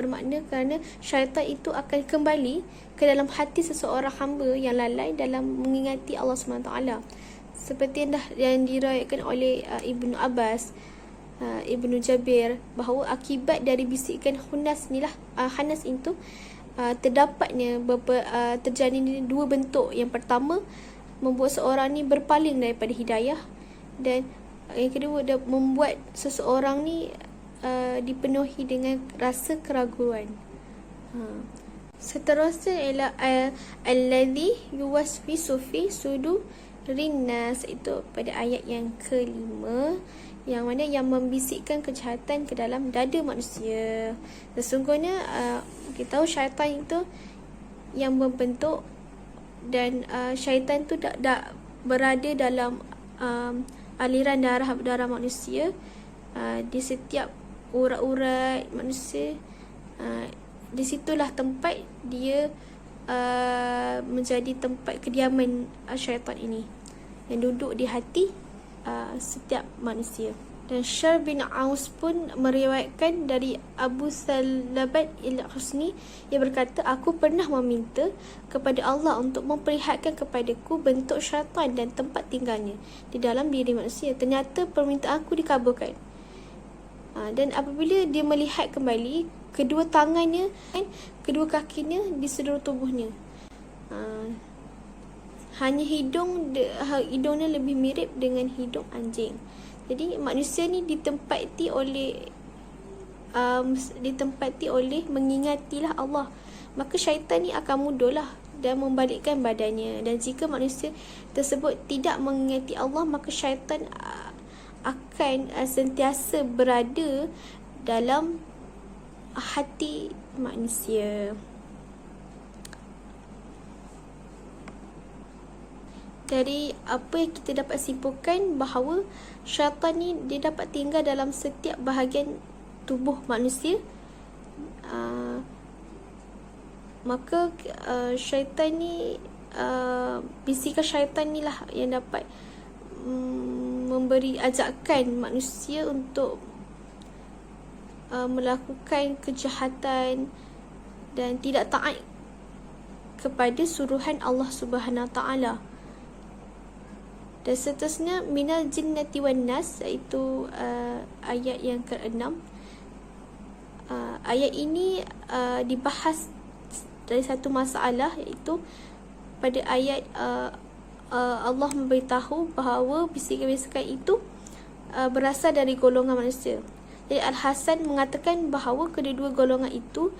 kerana syaitan itu akan kembali ke dalam hati seseorang hamba yang lalai dalam mengingati Allah SWT. Seperti yang diriwayatkan oleh Ibnu Abbas, Ibnu Jabir, bahawa akibat dari bisikan Hanas itu terdapatnya terjadi dua bentuk. Yang pertama, membuat seorang ni berpaling daripada hidayah, dan yang kedua, membuat seseorang ni dipenuhi dengan rasa keraguan. Seterusnya ialah alladhi yuwaswisu fi sudurin nas, itu pada ayat yang kelima, yang mana yang membisikkan kejahatan ke dalam dada manusia. Sesungguhnya kita tahu syaitan itu yang membentuk, dan syaitan itu tak berada dalam aliran darah manusia, di setiap urat-urat manusia. Di situlah tempat dia menjadi tempat kediaman syaitan ini, yang duduk di hati setiap manusia. Dan Syar bin Aus pun meriwayatkan dari Abu Salabat al-Husni, yang berkata, "Aku pernah meminta kepada Allah untuk memperlihatkan kepadaku bentuk syaitan dan tempat tinggalnya di dalam diri manusia. Ternyata permintaanku dikabulkan." Dan apabila dia melihat kembali kedua tangannya dan kedua kakinya di seluruh tubuhnya. Hanya hidungnya lebih mirip dengan hidung anjing. Jadi manusia ni ditempati oleh mengingatilah Allah, maka syaitan ni akan mudahlah dan membalikkan badannya. Dan jika manusia tersebut tidak mengingati Allah, maka syaitan akan sentiasa berada dalam hati manusia. Dari apa yang kita dapat simpulkan bahawa syaitan ni dia dapat tinggal dalam setiap bahagian tubuh manusia. Maka syaitan ni, bisikan syaitan ni lah yang dapat memberi ajakan manusia untuk melakukan kejahatan dan tidak taat kepada suruhan Allah Subhanahu Wa Taala. Dan seterusnya, minal jinnati wan nas, iaitu ayat yang ke-6. Ayat ini dibahas dari satu masalah, iaitu pada ayat Allah memberitahu bahawa bisikan-bisikan itu berasal dari golongan manusia. Jadi Al-Hasan mengatakan bahawa kedua-dua golongan itu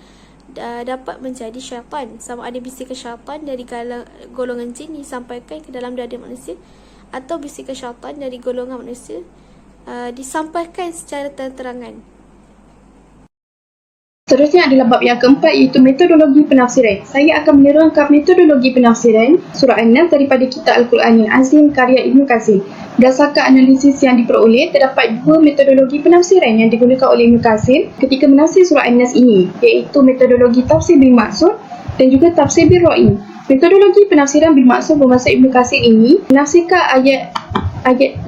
dapat menjadi syaitan, sama ada bisikan syaitan dari golongan jin disampaikan ke dalam dada manusia, atau bisikan syaitan dari golongan manusia disampaikan secara terang-terangan. Seterusnya adalah bab yang keempat, iaitu metodologi penafsiran. Saya akan menerangkan metodologi penafsiran surah An-Nas daripada kitab Al-Quranil Azim karya Ibnu Katsir. Berdasarkan analisis yang diperoleh, terdapat dua metodologi penafsiran yang digunakan oleh Ibnu Katsir ketika menafsir surah An-Nas ini, iaitu metodologi tafsir bil maksud dan juga tafsir bil ra'i. Metodologi penafsiran bil maksud bermaksud Ibnu Katsir ini menafsirkan ayat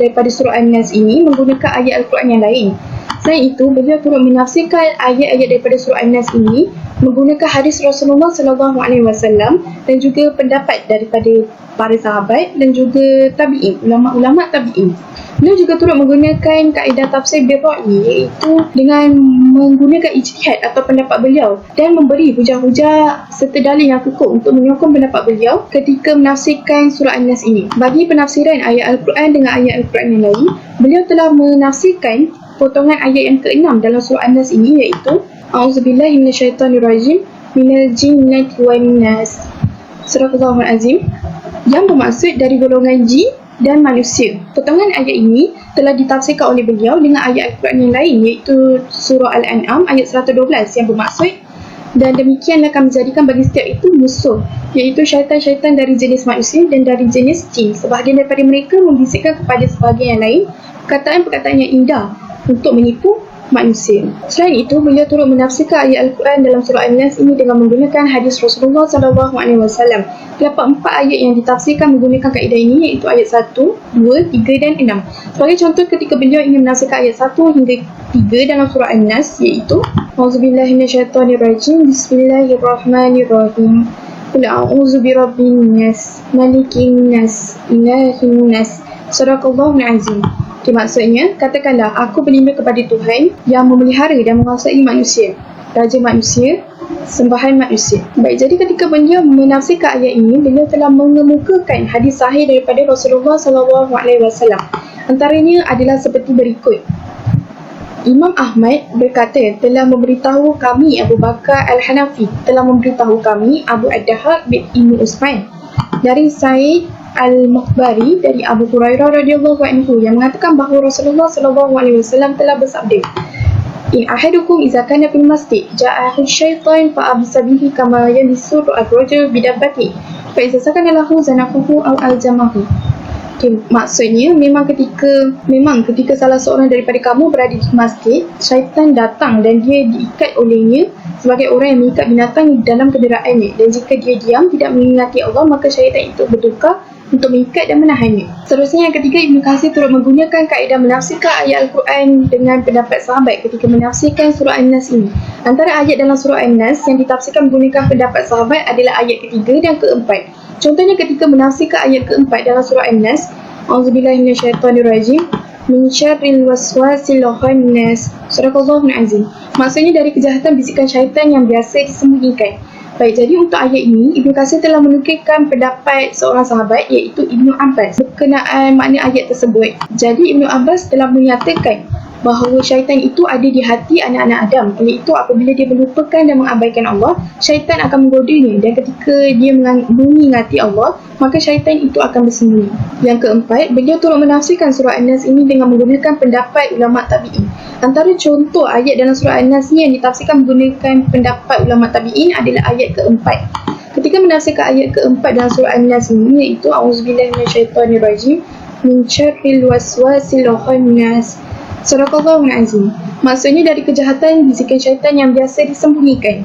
daripada surah An-Nas ini menggunakan ayat Al-Quran yang lain. Selain itu, beliau turut menafsirkan ayat-ayat daripada surah An-Nas ini menggunakan hadis Rasulullah SAW dan juga pendapat daripada para sahabat dan juga tabi'in, ulama-ulama tabi'in. Beliau juga turut menggunakan kaedah tafsir bil ra'i, iaitu dengan menggunakan ijtihad atau pendapat beliau dan memberi hujah-hujah serta dalil yang kukuh untuk menyokong pendapat beliau ketika menafsirkan surah An-Nas ini. Bagi penafsiran ayat Al-Quran dengan ayat Al-Quran yang lain, beliau telah menafsirkan potongan ayat yang ke-6 dalam surah An-Nas ini, iaitu A'udzubillahi minasyaitonirrajim minal jinnati wan nas. Surahul Azim, yang bermaksud dari golongan jin dan manusia. Potongan ayat ini telah ditafsirkan oleh beliau dengan ayat Al-Quran yang lain, iaitu surah Al-An'am ayat 112 yang bermaksud, dan demikian akan menjadikan bagi setiap itu musuh, iaitu syaitan-syaitan dari jenis manusia dan dari jenis jin. Sebahagian daripada mereka membisikkan kepada sebahagian yang lain perkataan-perkataan yang indah untuk menipu manusia. Selain itu, beliau turut menafsirkan ayat Al-Quran dalam surah An-Nas ini dengan menggunakan hadis Rasulullah SAW. Terdapat 4 ayat yang ditafsirkan menggunakan kaedah ini, iaitu ayat 1, 2, 3 dan 6. Sebagai contoh, ketika beliau ingin menafsirkan ayat 1 hingga 3 dalam surah An-Nas, iaitu A'udzubillahi minasyaitonirrajim, Bismillahirrahmanirrahim, Qul a'udzu birabbin nas, malikin nas, ilahin nas. Sadaqallahul azim. Maksudnya, katakanlah, aku berlindung kepada Tuhan yang memelihara dan menguasai manusia, Raja manusia, sembahan manusia. Baik, jadi ketika beliau menafsirkan ayat ini, beliau telah mengemukakan hadis sahih daripada Rasulullah SAW. Antaranya adalah seperti berikut. Imam Ahmad berkata, telah memberitahu kami Abu Bakar Al-Hanafi, telah memberitahu kami Abu Ad-Dahab bin Ibn Usman dari Said Al-Mukhbari dari Abu Hurairah radhiyallahu anhu yang mengatakan bahawa Rasulullah SAW telah bersabda, In ahadukum idza kana fil masjid ja'ahu syaitan fa absa bihi kama yabsu ar-rajul bidabbati fa idza sakana lahu zanaquhu aw aljamahu. Maksudnya memang ketika salah seorang daripada kamu berada di masjid, syaitan datang dan dia diikat olehnya sebagai orang yang mengikat binatang di dalam kenderaannya, dan jika dia diam tidak mengingati Allah, maka syaitan itu bertukar untuk mengikat dan menahannya. Seterusnya yang ketiga, Ibnu Katsir turut menggunakan kaedah menafsirkan ayat Al-Quran dengan pendapat sahabat ketika menafsirkan surah An-Nas ini. Antara ayat dalam surah An-Nas yang ditafsirkan menggunakan pendapat sahabat adalah ayat ketiga dan keempat. Contohnya ketika menafsirkan ayat keempat dalam surah An-Nas, A'udzubillahi minasyaitonirrajim, min syarril waswasil khannas. Surah Al-Azim. Maksudnya dari kejahatan bisikan syaitan yang biasa disembunyikan. Baik, jadi untuk ayat ini, Ibnu Katsir telah menukilkan pendapat seorang sahabat iaitu Ibnu Abbas berkenaan makna ayat tersebut. Jadi Ibnu Abbas telah menyatakan bahawa syaitan itu ada di hati anak-anak Adam. Oleh itu, apabila dia melupakan dan mengabaikan Allah, syaitan akan menggodanya, dan ketika dia mengingati Allah, maka syaitan itu akan bersembunyi. Yang keempat, beliau turut menafsirkan surah An-Nas ini dengan menggunakan pendapat ulama tabi'in. Antara contoh ayat dalam surah An-Nas ni yang ditafsirkan menggunakan pendapat ulama tabi'in adalah ayat keempat. Ketika menafsirkan ayat keempat dalam surah An-Nas ini, iaitu A'udzubillahi minasyaitonirrajim min syarril waswasil khannas. Sadaqallahul azim. Maksudnya dari kejahatan bisikan syaitan yang biasa disembunyikan.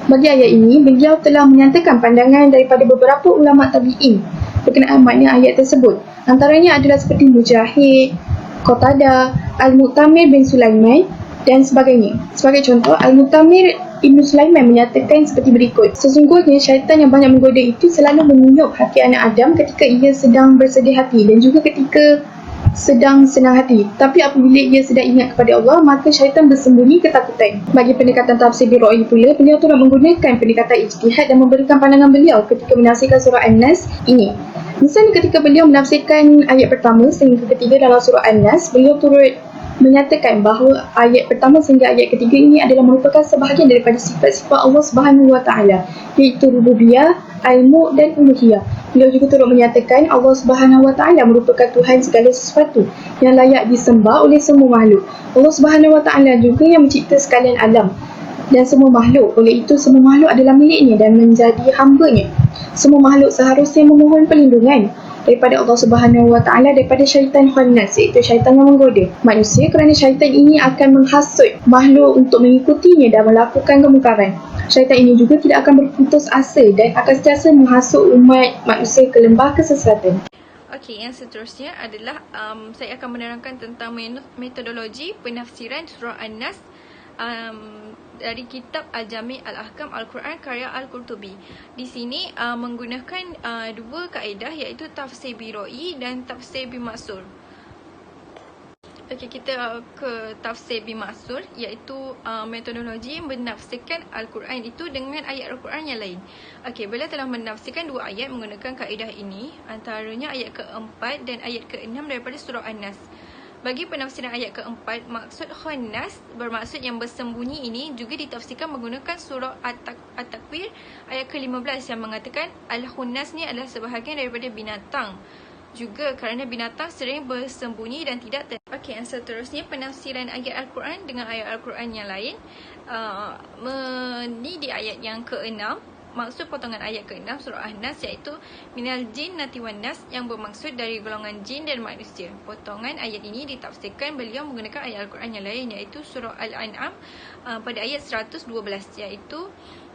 Bagi ayat ini, beliau telah menyatakan pandangan daripada beberapa ulama tabi'in berkenaan makna ayat tersebut. Antaranya adalah seperti Mujahid, Qatadah, Al-Mu'tamir bin Sulaiman dan sebagainya. Sebagai contoh, Al-Mu'tamir Ibn Sulaiman menyatakan seperti berikut. Sesungguhnya syaitan yang banyak menggoda itu selalu meniup hati anak Adam ketika ia sedang bersedih hati dan juga ketika sedang senang hati. Tapi apabila ia sedang ingat kepada Allah, maka syaitan bersembunyi ketakutan. Bagi pendekatan tafsir Birra'i pula, beliau telah menggunakan pendekatan ijtihad dan memberikan pandangan beliau ketika menafsirkan surah An-Nas ini. Misalnya ketika beliau menafsirkan ayat pertama sehingga ketiga dalam surah An-Nas, beliau turut menyatakan bahawa ayat pertama sehingga ayat ketiga ini adalah merupakan sebahagian daripada sifat-sifat Allah Subhanahu Wa Taala, iaitu rububiyah, ilmu dan uluhiyah. Beliau juga turut menyatakan Allah Subhanahu Wa Taala merupakan Tuhan segala sesuatu yang layak disembah oleh semua makhluk. Allah Subhanahu Wa Taala juga yang mencipta sekalian alam dan semua makhluk. Oleh itu, semua makhluk adalah miliknya dan menjadi hamba-Nya. Semua makhluk seharusnya memohon perlindungan daripada Allah Subhanahu Wa Taala daripada syaitan khannas, iaitu syaitan yang menggoda manusia, kerana syaitan ini akan menghasut makhluk untuk mengikutinya dan melakukan kemungkaran. Syaitan ini juga tidak akan berputus asa dan akan sentiasa menghasut umat manusia ke lembah kesesatan. Okey, yang seterusnya adalah saya akan menerangkan tentang metodologi penafsiran surah An-Nas dari kitab Al-Jami' Al-Ahkam Al-Quran karya Al-Qurtubi. Di sini menggunakan dua kaedah, iaitu tafsir Birra'i dan tafsir Bimaksur. Okey, kita ke tafsir Bimaksur, iaitu metodologi menafsirkan Al-Quran itu dengan ayat Al-Quran yang lain. Okey, beliau telah menafsirkan dua ayat menggunakan kaedah ini, antaranya ayat ke-4 dan ayat ke-6 daripada surah An-Nas. Bagi penafsiran ayat keempat, maksud khannas bermaksud yang bersembunyi ini juga ditafsirkan menggunakan surah At-Takwir ayat ke-15 yang mengatakan Al-Khunnas ni adalah sebahagian daripada binatang. Juga kerana binatang sering bersembunyi dan tidak Okey, yang seterusnya penafsiran ayat Al-Quran dengan ayat Al-Quran yang lain. Ni di ayat yang ke-6. Maksud potongan ayat ke-6 surah An-Nas iaitu minal jinnati wan nas, yang bermaksud dari golongan jin dan manusia. Potongan ayat ini ditafsirkan beliau menggunakan ayat Al-Quran yang lain, iaitu surah Al-An'am pada ayat 112, iaitu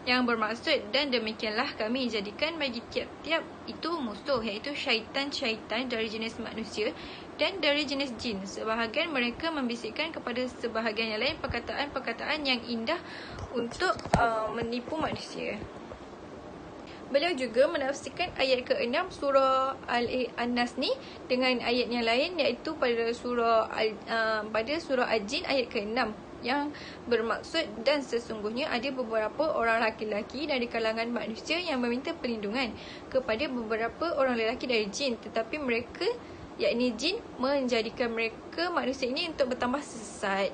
yang bermaksud dan demikianlah kami jadikan bagi tiap-tiap itu musuh, iaitu syaitan-syaitan dari jenis manusia dan dari jenis jin. Sebahagian mereka membisikkan kepada sebahagian yang lain perkataan-perkataan yang indah untuk menipu manusia. Beliau juga menafsirkan ayat ke-6 surah An-Nas ni dengan ayat yang lain, iaitu pada surah Al-Jin ayat ke-6 yang bermaksud dan sesungguhnya ada beberapa orang lelaki dari kalangan manusia yang meminta perlindungan kepada beberapa orang lelaki dari jin, tetapi mereka, yakni jin, menjadikan mereka manusia ini untuk bertambah sesat.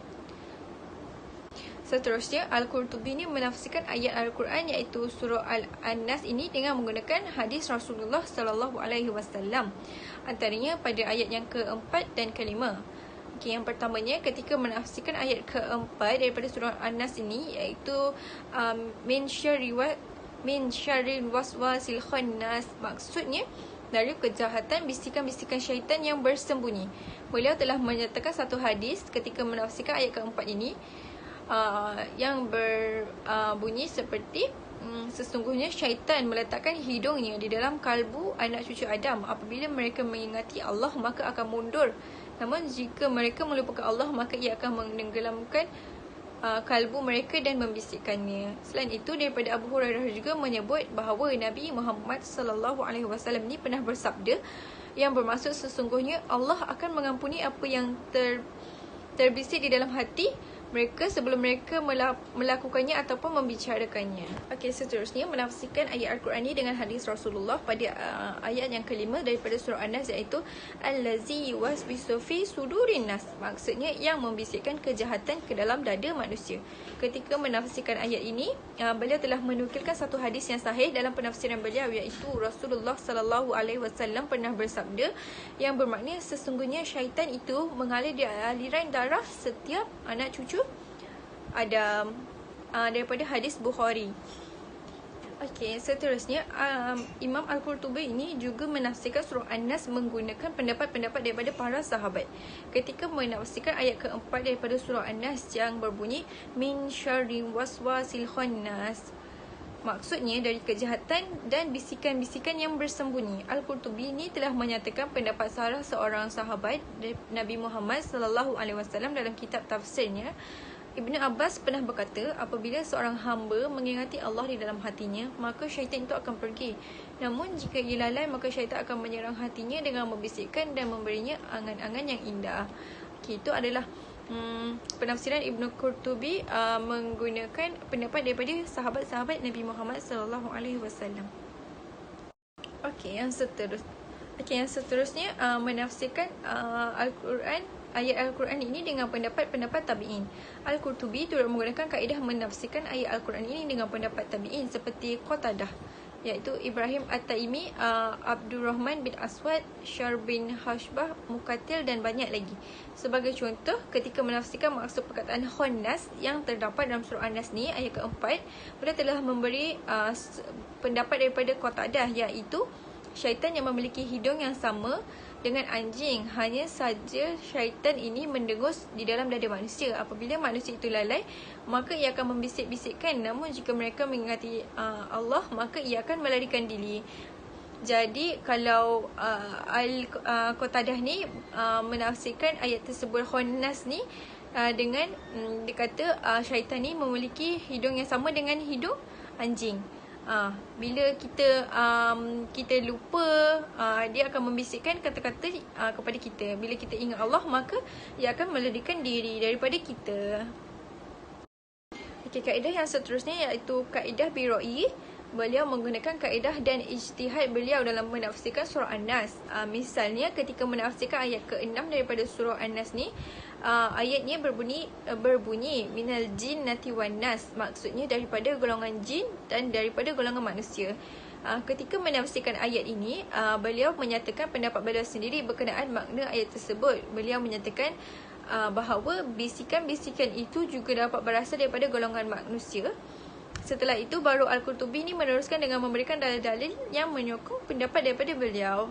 Seterusnya, Al-Qurtubi ni menafsirkan ayat Al-Quran iaitu surah An-Nas ini dengan menggunakan hadis Rasulullah SAW. Antaranya pada ayat yang ke-4 dan ke-5. Okay, yang pertamanya ketika menafsirkan ayat ke-4 daripada surah An-Nas ini iaitu min syarril waswasil khannas, maksudnya dari kejahatan bisikan-bisikan syaitan yang bersembunyi. Beliau telah menyatakan satu hadis ketika menafsirkan ayat ke-4 ini yang berbunyi seperti sesungguhnya syaitan meletakkan hidungnya di dalam kalbu anak cucu Adam. Apabila mereka mengingati Allah, maka akan mundur. Namun jika mereka melupakan Allah, maka ia akan menenggelamkan kalbu mereka dan membisikkannya. Selain itu, daripada Abu Hurairah juga menyebut bahawa Nabi Muhammad SAW ni pernah bersabda yang bermaksud sesungguhnya Allah akan mengampuni apa yang terbisik di dalam hati mereka sebelum mereka melakukannya ataupun membicarakannya. Okey, seterusnya menafsirkan ayat Al-Quran ini dengan hadis Rasulullah pada ayat yang kelima daripada surah An-Nas, iaitu allazi yuwaswisu fi sudurin nas. Maksudnya yang membisikkan kejahatan ke dalam dada manusia. Ketika menafsirkan ayat ini, beliau telah menukilkan satu hadis yang sahih dalam penafsiran beliau, iaitu Rasulullah sallallahu alaihi wasallam pernah bersabda yang bermakna sesungguhnya syaitan itu mengalir di aliran darah setiap anak cucu Adam, daripada hadis Bukhari. Okey, seterusnya Imam Al-Qurtubi ini juga menafsirkan surah An-Nas menggunakan pendapat-pendapat daripada para sahabat. Ketika menafsirkan ayat keempat daripada surah An-Nas yang berbunyi min syarri waswasil khannas, maksudnya dari kejahatan dan bisikan-bisikan yang bersembunyi. Al-Qurtubi ini telah menyatakan pendapat salah seorang sahabat Nabi Muhammad SAW dalam kitab tafsirnya. Ibnu Abbas pernah berkata, apabila seorang hamba mengingati Allah di dalam hatinya, maka syaitan itu akan pergi. Namun jika ia lalai, maka syaitan akan menyerang hatinya dengan membisikkan dan memberinya angan-angan yang indah. Okay, itu adalah penafsiran Ibnu Qurtubi menggunakan pendapat daripada sahabat-sahabat Nabi Muhammad SAW. Okey, yang seterusnya menafsirkan ayat Al-Quran ini dengan pendapat-pendapat tabi'in. Al-Qurtubi turut menggunakan kaedah menafsirkan ayat Al-Quran ini dengan pendapat tabi'in seperti Qatadah, iaitu Ibrahim At-Taimi, Abdul Rahman bin Aswad, Syar bin Hashbah, Muqatil dan banyak lagi. Sebagai contoh, ketika menafsirkan maksud perkataan khannas yang terdapat dalam surah An-Nas ni, ayat keempat, beliau telah memberi pendapat daripada Qatadah, iaitu syaitan yang memiliki hidung yang sama dengan anjing. Hanya saja syaitan ini mendengus di dalam dada manusia. Apabila manusia itu lalai, maka ia akan membisik-bisikkan. Namun jika mereka mengingati Allah, maka ia akan melarikan diri. Jadi kalau Qatadah ni menafsirkan ayat tersebut khannas ni dengan dia kata syaitan ni memiliki hidung yang sama dengan hidung anjing. Bila kita lupa, dia akan membisikkan kata-kata kepada kita. Bila kita ingat Allah, maka dia akan melarikan diri daripada kita. Okey, kaedah yang seterusnya iaitu kaedah biroi. Beliau menggunakan kaedah dan ijtihad beliau dalam menafsirkan surah An-Nas. Misalnya ketika menafsirkan ayat ke-6 daripada surah An-Nas ni, ayatnya berbunyi minal jinnati wan nas, maksudnya daripada golongan jin dan daripada golongan manusia. Ketika menafsirkan ayat ini, beliau menyatakan pendapat beliau sendiri berkenaan makna ayat tersebut. Beliau menyatakan bahawa bisikan-bisikan itu juga dapat berasal daripada golongan manusia. Setelah itu baru Al-Qurtubi ni meneruskan dengan memberikan dalil-dalil yang menyokong pendapat daripada beliau.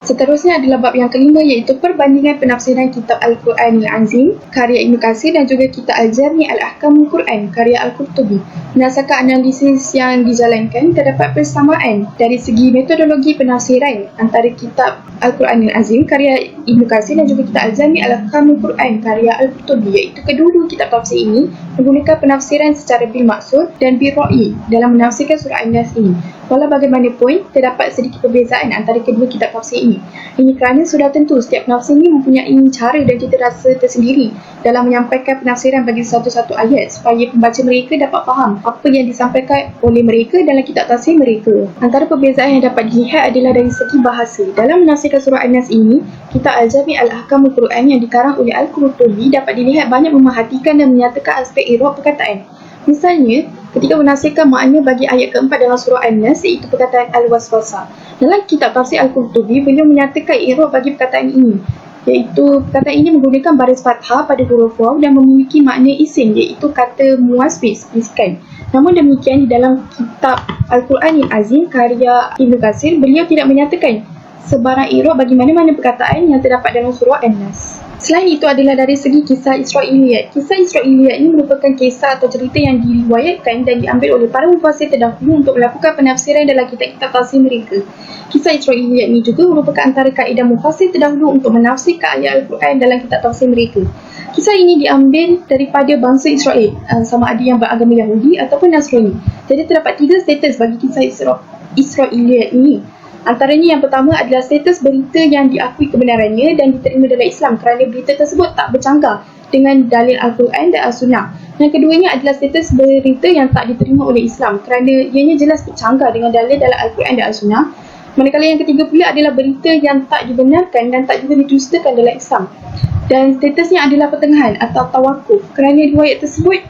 Seterusnya adalah bab yang kelima, iaitu perbandingan penafsiran kitab Al-Quran Al-Azim karya Ibnu Katsir dan juga kitab Al-Jami' Al-Ahkam Al-Quran karya Al-Qurtubi. Berdasarkan analisis yang dijalankan, terdapat persamaan dari segi metodologi penafsiran antara kitab Al-Quran Al-Azim karya Ibnu Katsir dan juga kitab Al-Jami' Al-Ahkam Al-Quran karya Al-Qurtubi, iaitu kedua-dua kitab tafsir ini menggunakan penafsiran secara bil maksud dan bil ra'i dalam menafsirkan surah An-Nas ini. Walau bagaimanapun, terdapat sedikit perbezaan antara kedua kitab tafsir ini. Ini kerana sudah tentu setiap penafsir ini mempunyai cara dan cita rasa tersendiri dalam menyampaikan penafsiran bagi satu-satu ayat supaya pembaca mereka dapat faham apa yang disampaikan oleh mereka dalam kitab tafsir mereka. Antara perbezaan yang dapat dilihat adalah dari segi bahasa. Dalam menafsirkan surah An-Nas ini, kitab Al-Jami' Al-Ahkam Al-Quran yang dikarang oleh Al-Qurtubi dapat dilihat banyak memerhatikan dan menyatakan aspek i'rab perkataan. Misalnya, ketika menafsirkan makna bagi ayat keempat dalam surah An-Nas, iaitu perkataan al-waswasah. Dalam kitab tafsir Al-Qurtubi, beliau menyatakan i'rab bagi perkataan ini, iaitu perkataan ini menggunakan baris fathah pada huruf waw dan memiliki makna isim, iaitu kata muwaswis, bisikan. Namun demikian, di dalam kitab Al-Quran Al-Azim karya Ibnu Katsir, beliau tidak menyatakan sebarang i'rab bagi mana-mana perkataan yang terdapat dalam surah An-Nas. Selain itu adalah dari segi kisah Israiliyat. Kisah Israiliyat ini merupakan kisah atau cerita yang diriwayatkan dan diambil oleh para mufassir terdahulu untuk melakukan penafsiran dalam kitab-kitab tafsir mereka. Kisah Israiliyat ini juga merupakan antara kaedah mufassir terdahulu untuk menafsirkan ayat Al-Quran dalam kitab tafsir mereka. Kisah ini diambil daripada bangsa Israel, sama ada yang beragama Yahudi ataupun Nasrani. Jadi terdapat 3 status bagi kisah Israiliyat ini. Antaranya yang pertama adalah status berita yang diakui kebenarannya dan diterima dalam Islam kerana berita tersebut tak bercanggah dengan dalil Al-Quran dan As-Sunnah. Yang keduanya adalah status berita yang tak diterima oleh Islam kerana ianya jelas bercanggah dengan dalil dalam Al-Quran dan As-Sunnah. Manakala yang ketiga pula adalah berita yang tak dibenarkan dan tak juga didustakan dalam Islam. Dan statusnya adalah pertengahan atau tawakuf kerana riwayat tersebut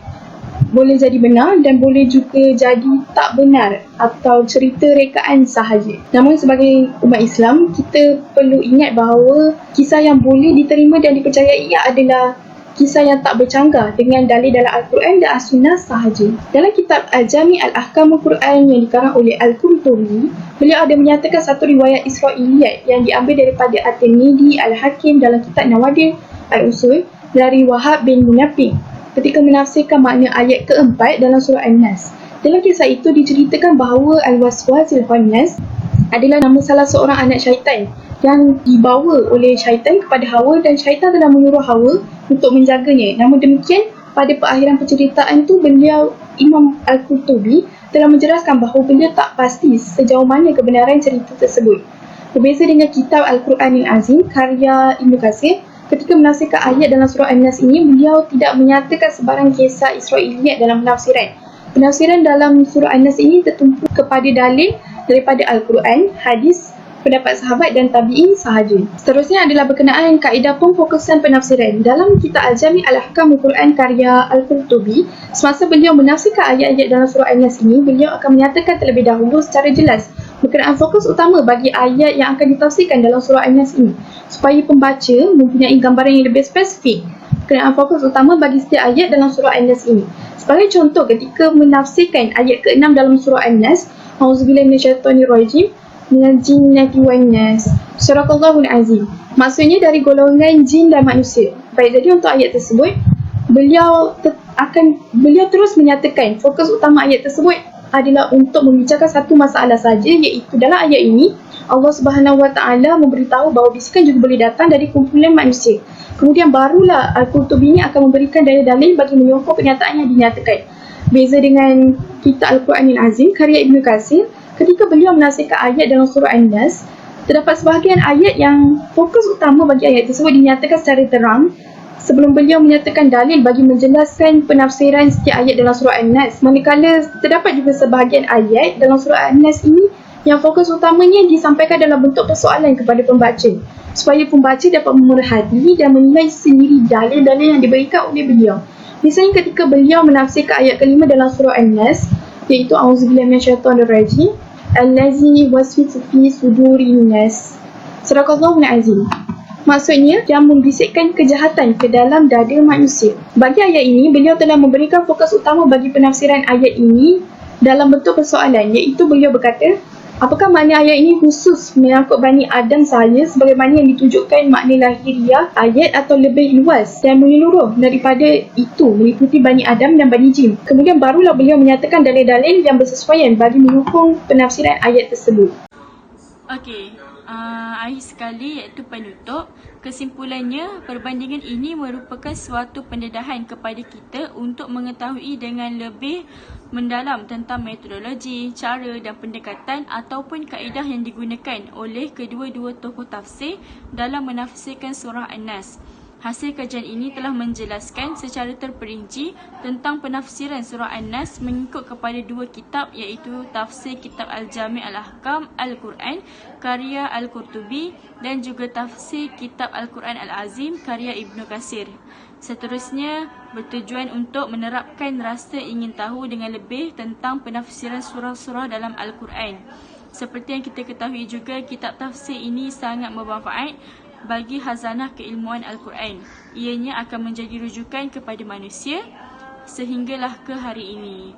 boleh jadi benar dan boleh juga jadi tak benar atau cerita rekaan sahaja. Namun sebagai umat Islam, kita perlu ingat bahawa kisah yang boleh diterima dan dipercayai adalah kisah yang tak bercanggah dengan dalil dalam Al-Quran dan As-Sunnah sahaja. Dalam kitab Al-Jami' Al-Ahkam Al-Quran yang dikarang oleh Al-Qurtubi, beliau ada menyatakan satu riwayat Israiliyat yang diambil daripada At-Tirmidzi, Al-Hakim dalam kitab Nawadir Al-Usul dari Wahab bin Munafi ketika menafsirkan makna ayat keempat dalam surah An-Nas. Dalam kisah itu diceritakan bahawa Al-Waswasil Khannas adalah nama salah seorang anak syaitan yang dibawa oleh syaitan kepada Hawa dan syaitan telah menyuruh Hawa untuk menjaganya. Namun demikian, pada perakhiran penceritaan tu beliau Imam Al-Qurtubi telah menjelaskan bahawa beliau tak pasti sejauh mana kebenaran cerita tersebut. Berbeza dengan kitab Al-Quranil Azim karya Ibnu Katsir, ketika menafsirkan ayat dalam surah An-Nas ini, beliau tidak menyatakan sebarang kisah Israiliyat dalam penafsiran. Penafsiran dalam surah An-Nas ini tertumpu kepada dalil daripada Al-Quran, hadis, pendapat sahabat dan tabi'in sahaja. Seterusnya adalah berkenaan kaedah pemfokusan penafsiran. Dalam kitab Al-Jami' Al-Ahkam Al-Quran karya Al-Qurtubi, semasa beliau menafsirkan ayat-ayat dalam surah An-Nas ini, beliau akan menyatakan terlebih dahulu secara jelas berkenaan fokus utama bagi ayat yang akan ditafsirkan dalam surah An-Nas ini, supaya pembaca mempunyai gambaran yang lebih spesifik berkenaan fokus utama bagi setiap ayat dalam surah An-Nas ini. Sebagai contoh, ketika menafsirkan ayat ke-6 dalam surah An-Nas, A'udzubillahi minasyaitonirrajim, minal jinnati wan nas. Surahul Azim. Maksudnya dari golongan jin dan manusia. Baik, jadi untuk ayat tersebut, beliau terus menyatakan fokus utama ayat tersebut adalah untuk membicarakan satu masalah saja, iaitu dalam ayat ini Allah Subhanahu Wa Taala memberitahu bahawa bisikan juga boleh datang dari kumpulan manusia. Kemudian barulah Al-Qurtubi ini akan memberikan dalil-dalil bagi menyokong pernyataan yang dinyatakan. Beza dengan kitab Al-Quranil Azim karya Ibnu Katsir, ketika beliau menafsirkan ayat dalam surah An-Nas, terdapat sebahagian ayat yang fokus utama bagi ayat tersebut dinyatakan secara terang sebelum beliau menyatakan dalil bagi menjelaskan penafsiran setiap ayat dalam surah An-Nas. Manakala terdapat juga sebahagian ayat dalam surah An-Nas ini yang fokus utamanya disampaikan dalam bentuk persoalan kepada pembaca, supaya pembaca dapat memerhati dan menilai sendiri dalil-dalil yang diberikan oleh beliau. Misalnya ketika beliau menafsirkan ayat kelima dalam surah An-Nas, iaitu A'udzubillahi minasyaitonirrajim, allazi waswisu fi sudurin nas. Surahul Azim. Maksudnya, yang membisikkan kejahatan ke dalam dada manusia. Bagi ayat ini, beliau telah memberikan fokus utama bagi penafsiran ayat ini dalam bentuk persoalan, iaitu beliau berkata, apakah makna ayat ini khusus mengangkut Bani Adam sahaja sebagaimana yang ditunjukkan makna lahiriah ayat atau lebih luas dan menyeluruh daripada itu meliputi Bani Adam dan Bani Jin. Kemudian barulah beliau menyatakan dalil-dalil yang bersesuaian bagi menyokong penafsiran ayat tersebut. Okey, akhir sekali iaitu penutup. Kesimpulannya, perbandingan ini merupakan suatu pendedahan kepada kita untuk mengetahui dengan lebih mendalam tentang metodologi, cara dan pendekatan ataupun kaedah yang digunakan oleh kedua-dua tokoh tafsir dalam menafsirkan surah An-Nas. Hasil kajian ini telah menjelaskan secara terperinci tentang penafsiran surah An-Nas mengikut kepada dua kitab, iaitu tafsir kitab Al-Jami' Al-Ahkam Al-Quran karya Al-Qurtubi dan juga tafsir kitab Al-Quran Al-Azim karya Ibnu Katsir. Seterusnya, bertujuan untuk menerapkan rasa ingin tahu dengan lebih tentang penafsiran surah-surah dalam Al-Quran. Seperti yang kita ketahui juga, kitab tafsir ini sangat bermanfaat bagi khazanah keilmuan Al-Quran. Ianya akan menjadi rujukan kepada manusia sehinggalah ke hari ini.